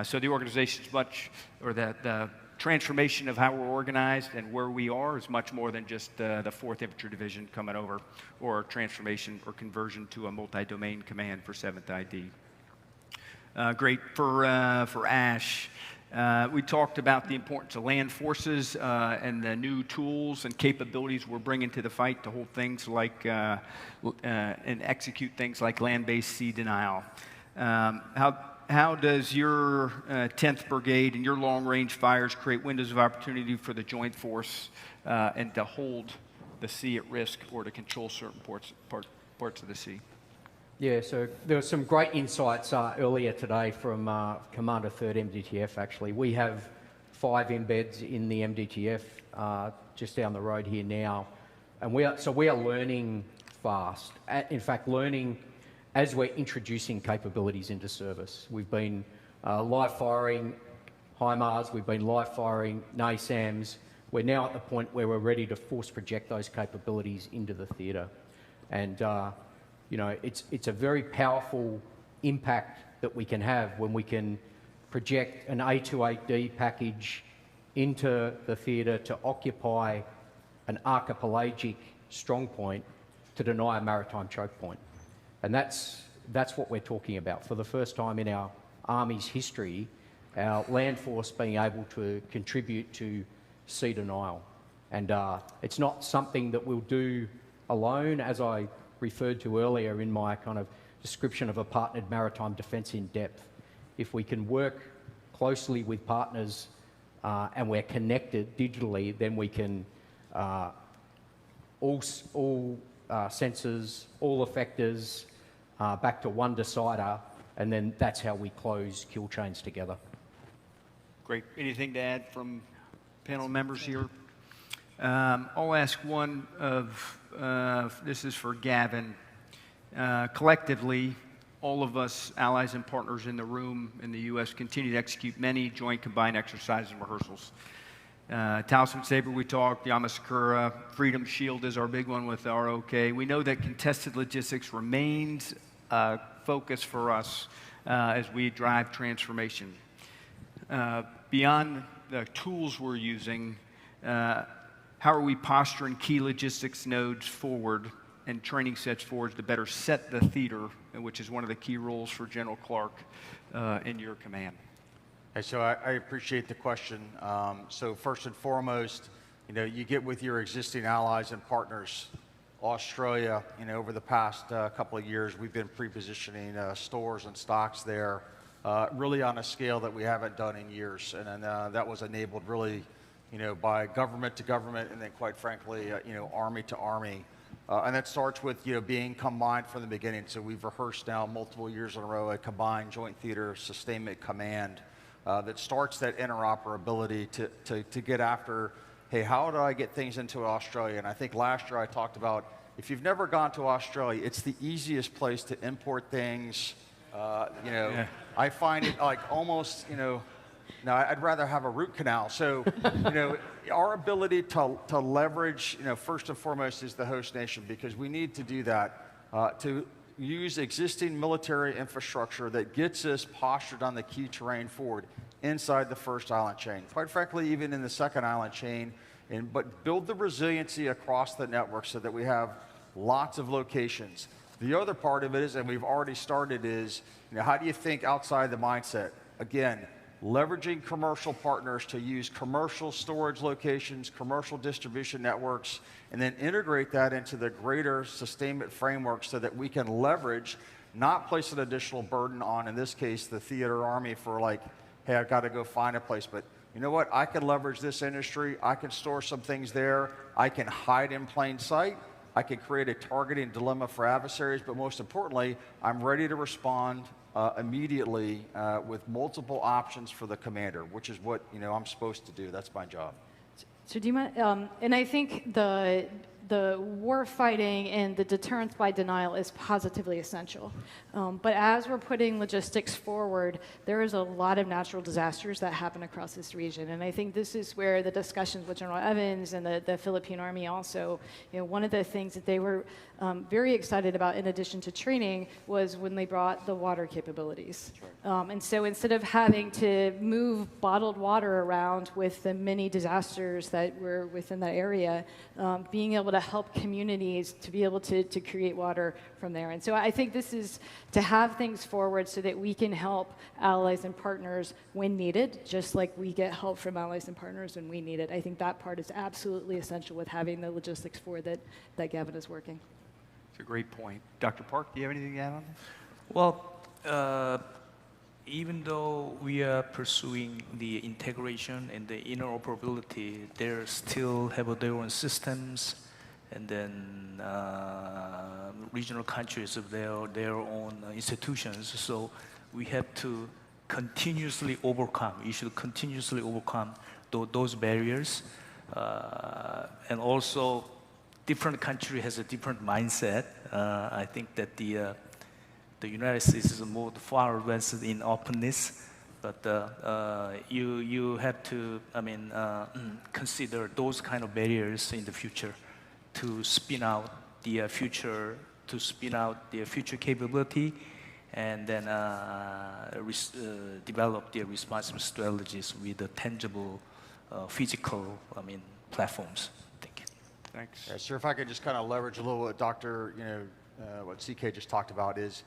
So the organization's the transformation of how we're organized and where we are is much more than just the 4th Infantry Division coming over, or transformation or conversion to a multi-domain command for 7th ID. Great. For ASH, we talked about the importance of land forces and the new tools and capabilities we're bringing to the fight to hold things like and execute things like land-based sea denial. How does your 10th Brigade and your long-range fires create windows of opportunity for the Joint Force and to hold the sea at risk or to control certain parts of the sea? Yeah, so there were some great insights earlier today from Commander 3rd MDTF, actually. We have 5 embeds in the MDTF just down the road here now. And we are learning fast. In fact, learning as we're introducing capabilities into service. We've been live firing HIMARS, we've been live firing NASAMS. We're now at the point where we're ready to force project those capabilities into the theatre. And it's a very powerful impact that we can have when we can project an A28D package into the theatre to occupy an archipelagic strong point to deny a maritime choke point. And that's what we're talking about. For the first time in our Army's history, our land force being able to contribute to sea denial. And it's not something that we'll do alone, as I referred to earlier in my kind of description of a partnered maritime defence in depth. If we can work closely with partners and we're connected digitally, then we can all sensors, all effectors, back to one decider, and then that's how we close kill chains together. Great. Anything to add from panel members here? I'll ask one of, this is for Gavin. Collectively, all of us, allies and partners in the room in the U.S., continue to execute many joint combined exercises and rehearsals. Towson Sabre, we talked, Yamasakura, Freedom Shield is our big one with ROK. We know that contested logistics remains a focus for us as we drive transformation. Beyond the tools we're using, how are we posturing key logistics nodes forward and training sets forward to better set the theater, which is one of the key roles for General Clark in your command? Hey, so I appreciate the question. So first and foremost, you get with your existing allies and partners. Australia, over the past couple of years, we've been pre-positioning stores and stocks there, really on a scale that we haven't done in years, and that was enabled really, by government to government, and then quite frankly, army to army. And that starts with being combined from the beginning. So we've rehearsed now multiple years in a row a combined joint theater sustainment command that starts that interoperability to get after, hey, how do I get things into Australia? And I think last year I talked about, if you've never gone to Australia, it's the easiest place to import things. Yeah. I find it like almost, now I'd rather have a root canal. So, our ability to leverage, first and foremost is the host nation, because we need to do that, to use existing military infrastructure that gets us postured on the key terrain forward inside the first island chain. Quite frankly, even in the second island chain, but build the resiliency across the network so that we have lots of locations. The other part of it is, and we've already started, is how do you think outside the mindset? Again, leveraging commercial partners to use commercial storage locations, commercial distribution networks, and then integrate that into the greater sustainment framework so that we can leverage, not place an additional burden on, in this case, the theater army for like, hey, I've got to go find a place. But you know what? I can leverage this industry. I can store some things there. I can hide in plain sight. I can create a targeting dilemma for adversaries. But most importantly, I'm ready to respond immediately with multiple options for the commander, which is what I'm supposed to do. That's my job. So do you mind? And I think the war fighting and the deterrence by denial is positively essential. But as we're putting logistics forward, there is a lot of natural disasters that happen across this region. And I think this is where the discussions with General Evans and the Philippine Army also, one of the things that they were very excited about, in addition to training, was when they brought the water capabilities. Right. And so instead of having to move bottled water around with the many disasters that were within that area, being able to help communities to be able to create water from there. And so I think this is to have things forward so that we can help allies and partners when needed, just like we get help from allies and partners when we need it. I think that part is absolutely essential with having the logistics forward that Gavin is working. It's a great point. Dr. Park, do you have anything to add on this? Well, even though we are pursuing the integration and the interoperability, they still have their own systems, and then regional countries have their own institutions. So we have to continuously overcome. You should continuously overcome those barriers, and also different country has a different mindset. I think that the United States is more far advanced in openness, but you have to, consider those kind of barriers in the future to spin out the future capability, and then develop the responsive strategies with the tangible, physical, platforms. Thank you. Thanks. Yeah, sir, if I could just kind of leverage a little what what CK just talked about is,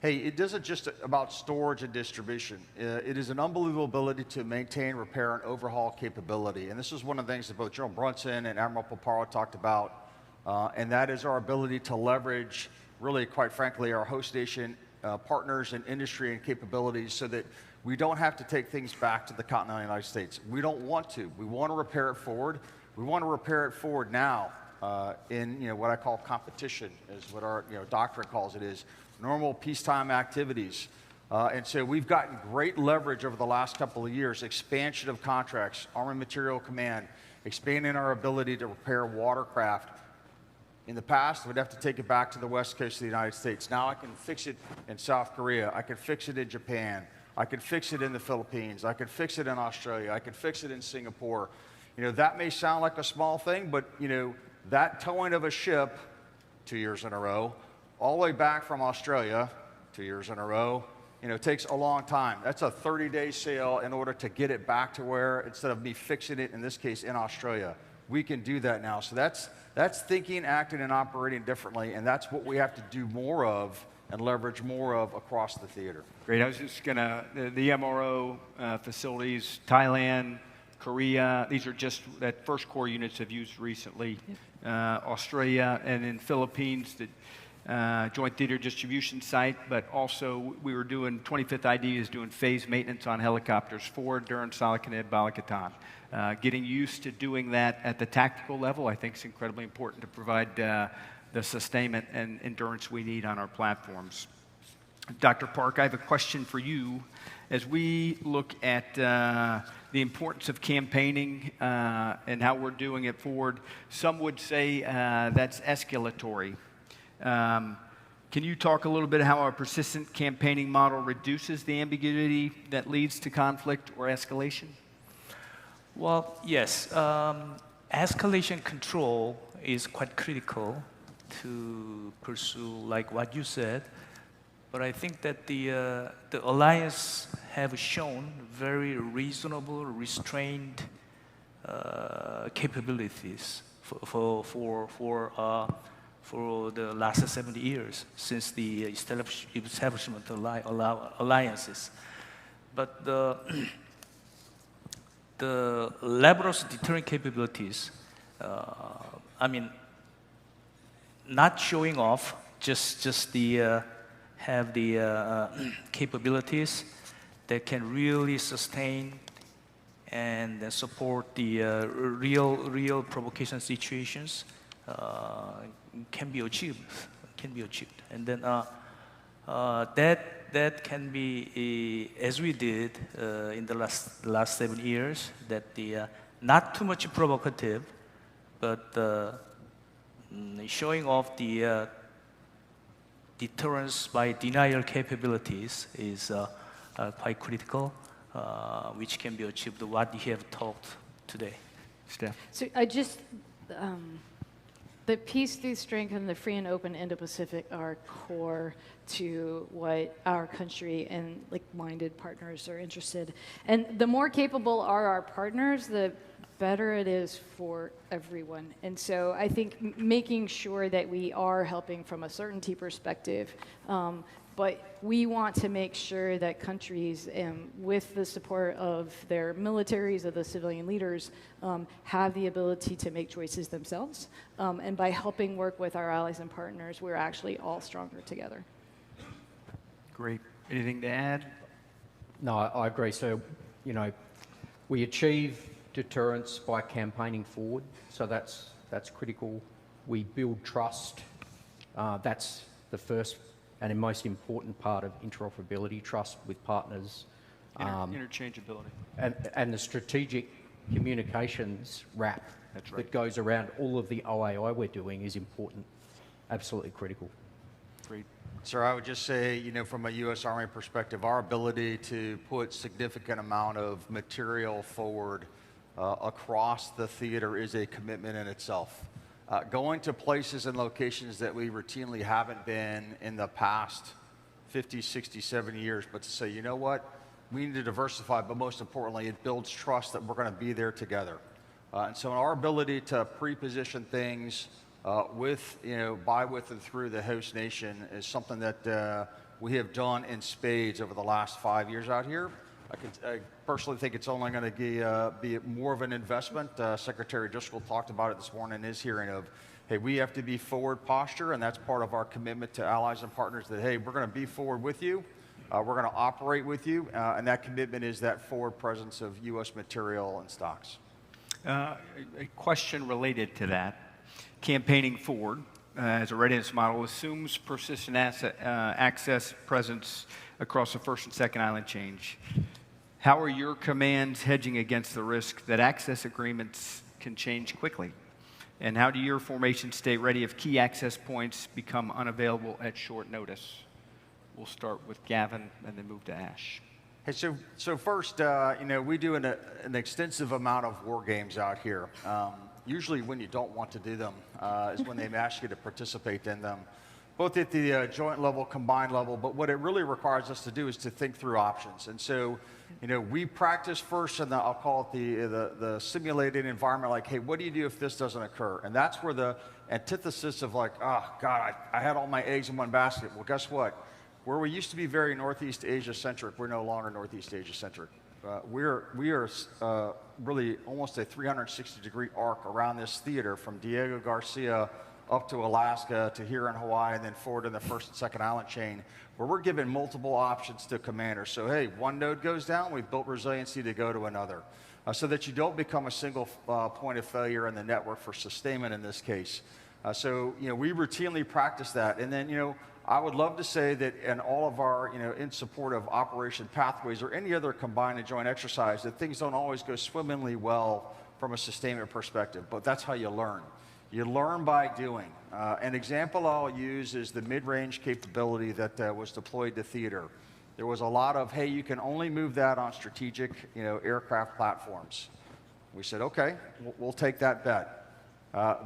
hey, it isn't just about storage and distribution. It is an unbelievable ability to maintain, repair, and overhaul capability. And this is one of the things that both General Brunson and Admiral Paparo talked about, and that is our ability to leverage, really, quite frankly, our host nation partners and industry and capabilities so that we don't have to take things back to the continental United States. We don't want to. We want to repair it forward. We want to repair it forward now in what I call competition, is what our doctrine calls it, is normal peacetime activities. And so we've gotten great leverage over the last couple of years, expansion of contracts, Army Material Command, expanding our ability to repair watercraft. In the past, we'd have to take it back to the west coast of the United States. Now I can fix it in South Korea. I can fix it in Japan. I can fix it in the Philippines. I can fix it in Australia. I can fix it in Singapore. That may sound like a small thing, but that towing of a ship 2 years in a row, all the way back from Australia 2 years in a row, takes a long time. That's a 30-day sail in order to get it back to where, instead of me fixing it, in this case, in Australia. We can do that now. So that's thinking, acting, and operating differently, and that's what we have to do more of and leverage more of across the theater. Great. I was just going to, the MRO facilities, Thailand, Korea, these are just that first core units have used recently. Australia, and in Philippines, joint theater distribution site, but also we were doing, 25th ID is doing phase maintenance on helicopters forward during Salakhanid, Balakatan. Getting used to doing that at the tactical level, I think, is incredibly important to provide the sustainment and endurance we need on our platforms. Dr. Park, I have a question for you. As we look at the importance of campaigning and how we're doing it forward, some would say that's escalatory. Can you talk a little bit how our persistent campaigning model reduces the ambiguity that leads to conflict or escalation? Well, yes. Escalation control is quite critical to pursue, like what you said. But I think that the alliance have shown very reasonable, restrained capabilities for the last 70 years since the establishment of alliances. But the level of deterrent capabilities, I mean, not showing off, just the have the capabilities that can really sustain and support the real provocation situations can be achieved. And then that can be, as we did in the last 7 years, that the not too much provocative, but showing off the deterrence by denial capabilities is quite critical, which can be achieved what you have talked today. Steph? So I just, the peace through strength and the free and open Indo Pacific are core to what our country and like-minded partners are interested. And the more capable are our partners, the better it is for everyone. And so I think making sure that we are helping from a certainty perspective, but we want to make sure that countries, with the support of their militaries, of the civilian leaders, have the ability to make choices themselves. And by helping work with our allies and partners, we're actually all stronger together. Great. Anything to add? No, I agree. So, we achieve deterrence by campaigning forward. So that's critical. We build trust. That's the first and most important part of interoperability, trust with partners. Interchangeability. And the strategic communications wrap That's right. that goes around all of the OAI we're doing is important, absolutely critical. Great. Sir, I would just say, from a U.S. Army perspective, our ability to put significant amount of material forward across the theater is a commitment in itself. Going to places and locations that we routinely haven't been in the past 50, 60, 70 years, but to say, you know what, we need to diversify, but most importantly, it builds trust that we're going to be there together. And so our ability to pre-position things with, by, with, and through the host nation is something that we have done in spades over the last 5 years out here. I personally think it's only going to be more of an investment. Secretary Driscoll talked about it this morning in his hearing of, hey, we have to be forward posture, and that's part of our commitment to allies and partners that, hey, we're going to be forward with you. We're going to operate with you, and that commitment is that forward presence of U.S. material and stocks. A question related to that. Campaigning forward as a readiness model assumes persistent access presence across the first and second island chain. How are your commands hedging against the risk that access agreements can change quickly? And how do your formations stay ready if key access points become unavailable at short notice? We'll start with Gavin and then move to Ash. Hey, so first, we do an extensive amount of war games out here. Usually when you don't want to do them is when they ask you to participate in them, both at the joint level, combined level, but what it really requires us to do is to think through options. And so, we practice first in I'll call it the simulated environment, like, hey, what do you do if this doesn't occur? And that's where the antithesis of like, oh, God, I had all my eggs in one basket. Well, guess what? Where we used to be very Northeast Asia-centric, we're no longer Northeast Asia-centric. We are really almost a 360-degree arc around this theater from Diego Garcia up to Alaska to here in Hawaii and then forward in the first and second island chain, where we're giving multiple options to commanders. So hey, one node goes down, we've built resiliency to go to another. So that you don't become a single point of failure in the network for sustainment in this case. So we routinely practice that. And then I would love to say that in all of our in support of Operation Pathways or any other combined and joint exercise, that things don't always go swimmingly well from a sustainment perspective, but that's how you learn. You learn by doing. An example I'll use is the mid-range capability that was deployed to theater. There was a lot of, hey, you can only move that on strategic aircraft platforms. We said, okay, we'll take that bet.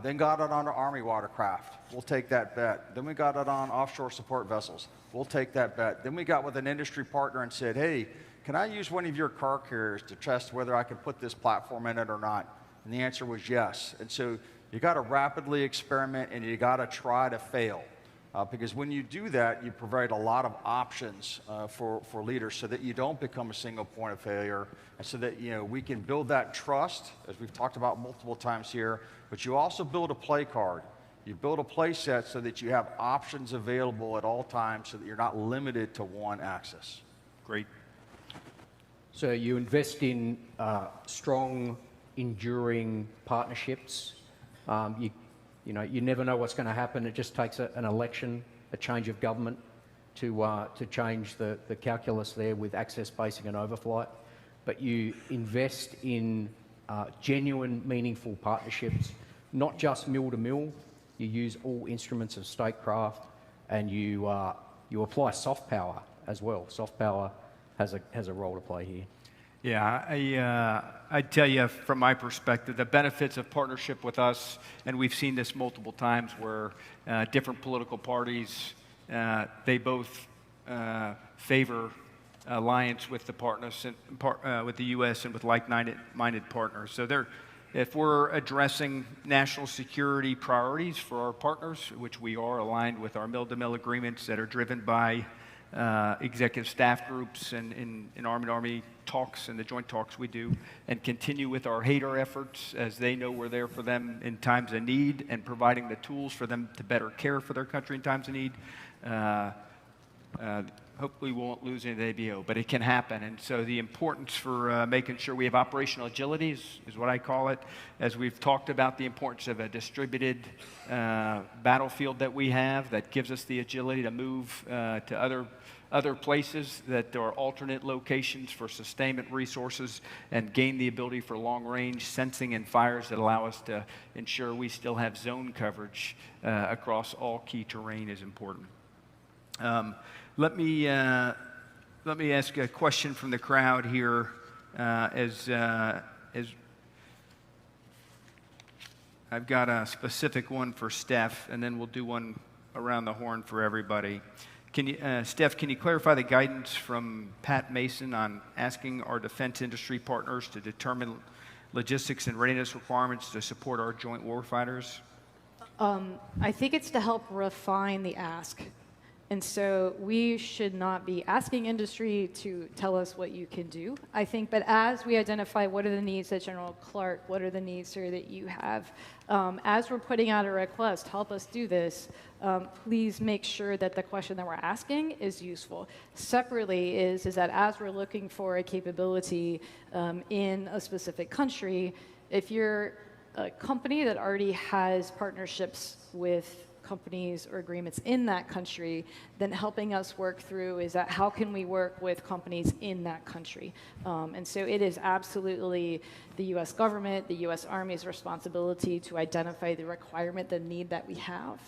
Then got it onto Army watercraft. We'll take that bet. Then we got it on offshore support vessels. We'll take that bet. Then we got with an industry partner and said, hey, can I use one of your car carriers to test whether I can put this platform in it or not? And the answer was yes. And so you got to rapidly experiment and you got to try to fail. Because when you do that, you provide a lot of options for leaders so that you don't become a single point of failure, and so that we can build that trust, as we've talked about multiple times here, but you also build a play card. You build a play set so that you have options available at all times so that you're not limited to one axis. Great. So you invest in strong, enduring partnerships. You never know what's going to happen. It just takes an election, a change of government to change the calculus there with access, basing, and overflight. But you invest in genuine, meaningful partnerships, not just mill to mill. You use all instruments of statecraft, and you apply soft power as well. Soft power has a role to play here. Yeah, I tell you from my perspective, the benefits of partnership with us, and we've seen this multiple times where different political parties, they both favor alliance with the partners, with the U.S. and with like-minded partners. So if we're addressing national security priorities for our partners, which we are aligned with our mill-to-mill agreements that are driven by executive staff groups and in Army talks and the joint talks we do, and continue with our HADR efforts as they know we're there for them in times of need and providing the tools for them to better care for their country in times of need. Hopefully we won't lose any of the ABO, but it can happen. And so the importance for making sure we have operational agility is what I call it, as we've talked about the importance of a distributed battlefield that we have that gives us the agility to move to other places that there are alternate locations for sustainment resources and gain the ability for long-range sensing and fires that allow us to ensure we still have zone coverage across all key terrain is important. Let me ask a question from the crowd here as I've got a specific one for Steph, and then we'll do one around the horn for everybody. Steph, can you clarify the guidance from Pat Mason on asking our defense industry partners to determine logistics and readiness requirements to support our joint warfighters? I think it's to help refine the ask. And so we should not be asking industry to tell us what you can do, I think, but as we identify what are the needs that General Clark, what are the needs, sir, that you have, as we're putting out a request, help us do this, please make sure that the question that we're asking is useful. Separately is that as we're looking for a capability in a specific country, if you're a company that already has partnerships with companies or agreements in that country, then helping us work through is that how can we work with companies in that country? And so it is absolutely the U.S. government, the U.S. Army's responsibility to identify the requirement, the need that we have.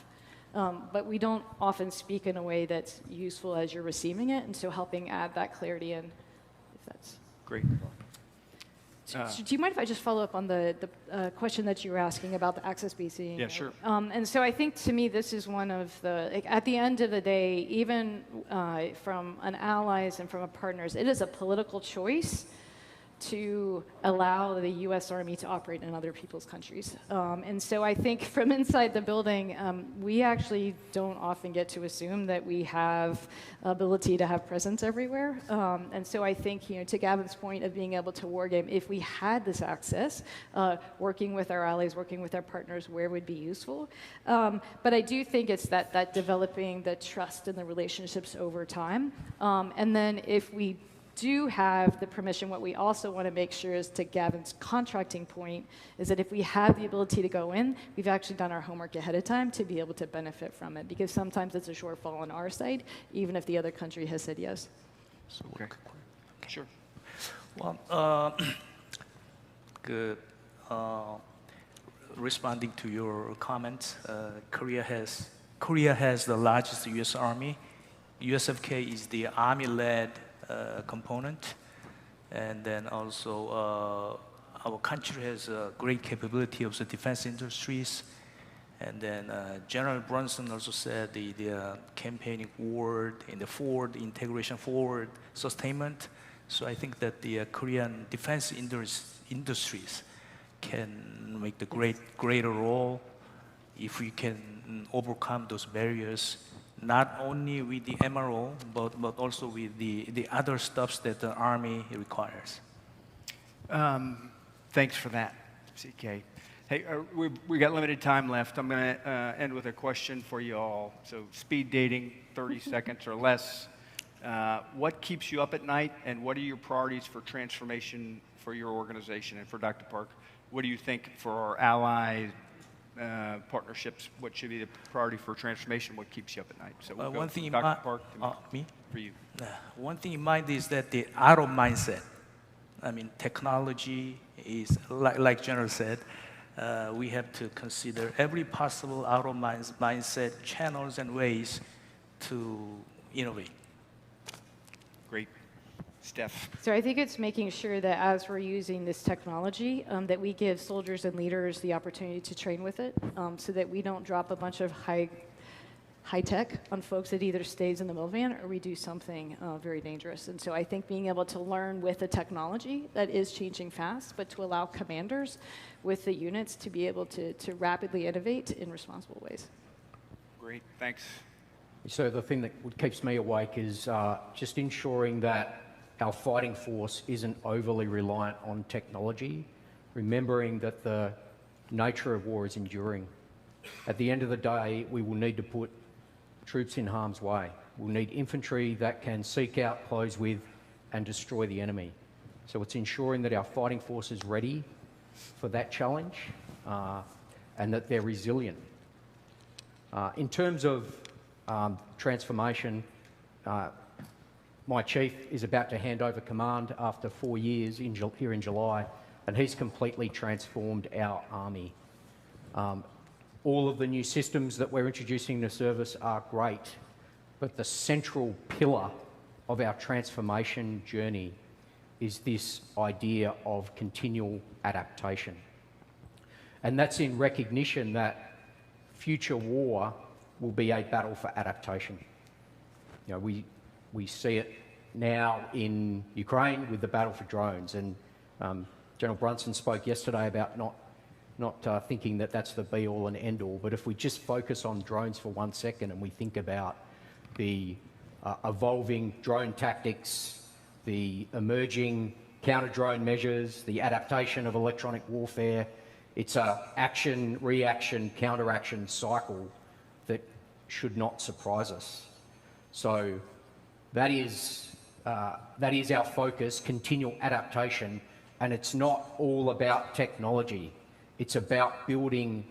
But we don't often speak in a way that's useful as you're receiving it, and so helping add that clarity in, if that's... Great. So do you mind if I just follow up on the question that you were asking about the access basing? Yeah, sure. And so I think to me this is one of the, at the end of the day, even from an allies and from a partners, it is a political choice to allow the U.S. Army to operate in other people's countries. And so I think from inside the building, we actually don't often get to assume that we have ability to have presence everywhere. And so I think, to Gavin's point of being able to wargame, if we had this access, working with our allies, working with our partners, where would be useful. But I do think it's that developing the trust and the relationships over time. And then if we do have the permission, what we also want to make sure is, to Gavin's contracting point, is that if we have the ability to go in, we've actually done our homework ahead of time to be able to benefit from it, because sometimes it's a shortfall on our side, even if the other country has said yes. Okay. Sure. Well, good. Responding to your comments, Korea has the largest U.S. Army. USFK is the Army-led component, and then also our country has a great capability of the defense industries. And then General Brunson also said the campaigning forward, in the forward integration, forward sustainment. So I think that the Korean defense industries can make the greater role if we can overcome those barriers, not only with the MRO, but also with the other stuffs that the Army requires. Thanks for that, CK. Hey, we got limited time left. I'm going to end with a question for you all. So speed dating, 30 seconds or less. What keeps you up at night, and what are your priorities for transformation for your organization? And for Dr. Park, what do you think for our allies, partnerships, what should be the priority for transformation? What keeps you up at night? So we'll one thing Dr. Park, me? for you. One thing in mind is that the auto mindset. I mean, technology is, like General said, we have to consider every possible auto mindset, channels and ways to innovate. Great. Steph. So I think it's making sure that as we're using this technology, that we give soldiers and leaders the opportunity to train with it, so that we don't drop a bunch of high tech on folks that either stays in the milvan or we do something very dangerous. And so I think being able to learn with the technology that is changing fast, but to allow commanders with the units to be able to rapidly innovate in responsible ways. Great. Thanks. So the thing that keeps me awake is just ensuring that our fighting force isn't overly reliant on technology, remembering that the nature of war is enduring. At the end of the day, we will need to put troops in harm's way. We'll need infantry that can seek out, close with, and destroy the enemy. So it's ensuring that our fighting force is ready for that challenge and that they're resilient. In terms of transformation, my chief is about to hand over command after 4 years here in July, and he's completely transformed our Army. All of the new systems that we're introducing to service are great, but the central pillar of our transformation journey is this idea of continual adaptation. And that's in recognition that future war will be a battle for adaptation. You know, we see it now in Ukraine with the battle for drones, and General Brunson spoke yesterday about not thinking that that's the be-all and end-all, but if we just focus on drones for 1 second and we think about the evolving drone tactics, the emerging counter-drone measures, the adaptation of electronic warfare, it's a action, reaction, counteraction cycle that should not surprise us. So that is our focus, continual adaptation, and it's not all about technology. It's about building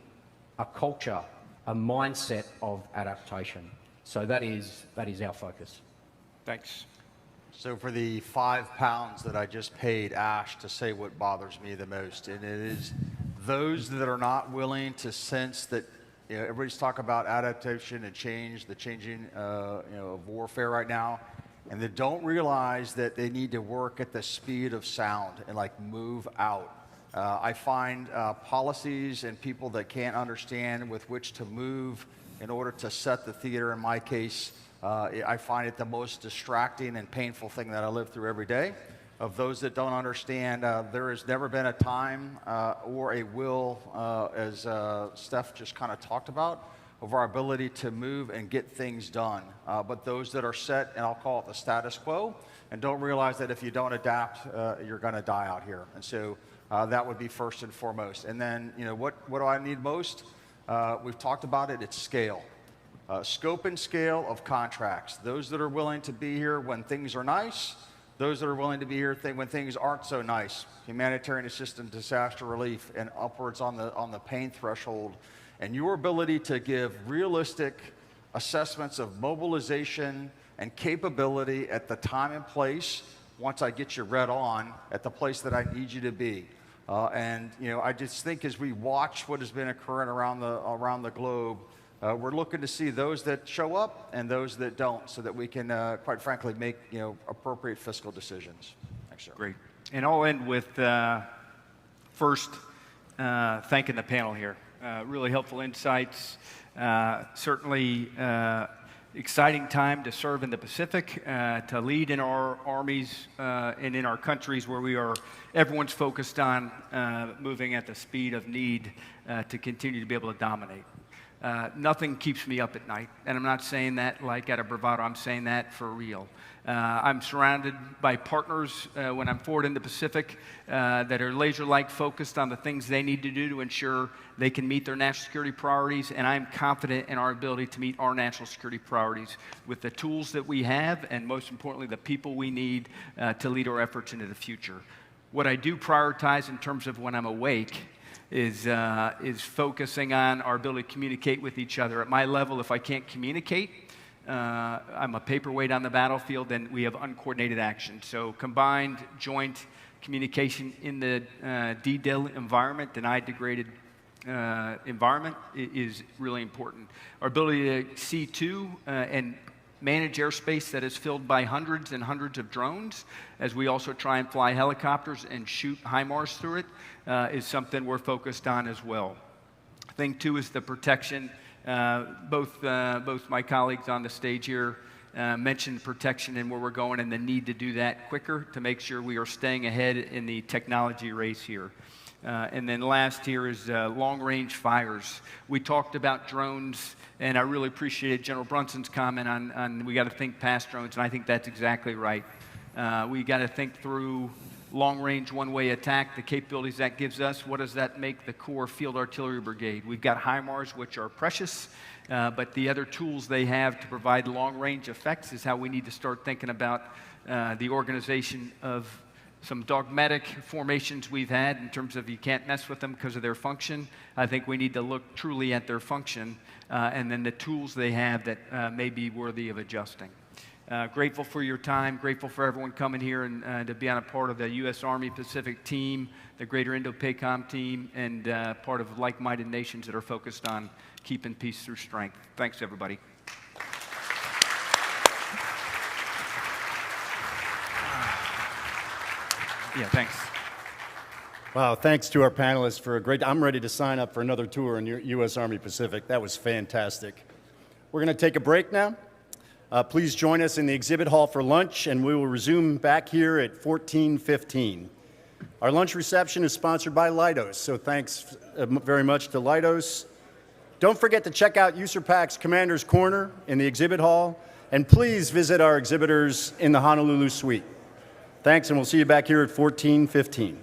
a culture, a mindset of adaptation. So that is our focus. Thanks. So for the 5 pounds that I just paid Ash to say what bothers me the most, and it is those that are not willing to sense that, everybody's talking about adaptation and change, the changing of warfare right now, and they don't realize that they need to work at the speed of sound and move out. I find policies and people that can't understand with which to move in order to set the theater, in my case, I find it the most distracting and painful thing that I live through every day. of those that don't understand, there has never been a time or a will, as Steph just kind of talked about, of our ability to move and get things done. But those that are set, and I'll call it the status quo, and don't realize that if you don't adapt, you're going to die out here. And so that would be first and foremost. And then, what do I need most? We've talked about it, it's scale. Scope and scale of contracts. Those that are willing to be here when things are nice, those that are willing to be here when things aren't so nice. Humanitarian assistance, disaster relief, and upwards on the pain threshold. And your ability to give realistic assessments of mobilization and capability at the time and place, once I get you read on, at the place that I need you to be. I just think as we watch what has been occurring around the globe, we're looking to see those that show up and those that don't, so that we can, quite frankly, make appropriate fiscal decisions. Thanks, sir. Great. And I'll end with first thanking the panel here. Really helpful insights. Certainly exciting time to serve in the Pacific, to lead in our armies and in our countries where everyone's focused on moving at the speed of need to continue to be able to dominate. Nothing keeps me up at night, and I'm not saying that like out of bravado. I'm saying that for real. I'm surrounded by partners when I'm forward in the Pacific that are laser-like focused on the things they need to do to ensure they can meet their national security priorities, and I'm confident in our ability to meet our national security priorities with the tools that we have, and most importantly, the people we need to lead our efforts into the future. What I do prioritize in terms of when I'm awake is focusing on our ability to communicate with each other. At my level, if I can't communicate, I'm a paperweight on the battlefield, and we have uncoordinated action. So combined joint communication in the DDIL environment, denied degraded environment, is really important. Our ability to see to and manage airspace that is filled by hundreds and hundreds of drones, as we also try and fly helicopters and shoot HIMARS through it, is something we're focused on as well. Thing two is the protection. Both my colleagues on the stage here mentioned protection and where we're going and the need to do that quicker to make sure we are staying ahead in the technology race here. And then last here is long-range fires. We talked about drones, and I really appreciated General Brunson's comment on we got to think past drones, and I think that's exactly right. We got to think through long-range one-way attack, the capabilities that gives us. What does that make the core field artillery brigade? We've got HIMARS, which are precious, but the other tools they have to provide long-range effects is how we need to start thinking about the organization of some dogmatic formations we've had in terms of you can't mess with them because of their function. I think we need to look truly at their function and then the tools they have that may be worthy of adjusting. Grateful for your time, grateful for everyone coming here and to be on a part of the U.S. Army Pacific team, the Greater Indo-PACOM team, and part of like-minded nations that are focused on keeping peace through strength. Thanks, everybody. Yeah, thanks. Wow, thanks to our panelists for a great, I'm ready to sign up for another tour in U.S. Army Pacific. That was fantastic. We're going to take a break now. Please join us in the exhibit hall for lunch, and we will resume back here at 14:15. Our lunch reception is sponsored by Leidos, so thanks very much to Leidos. Don't forget to check out USAPAC's Commander's Corner in the exhibit hall, and please visit our exhibitors in the Honolulu suite. Thanks, and we'll see you back here at 14:15.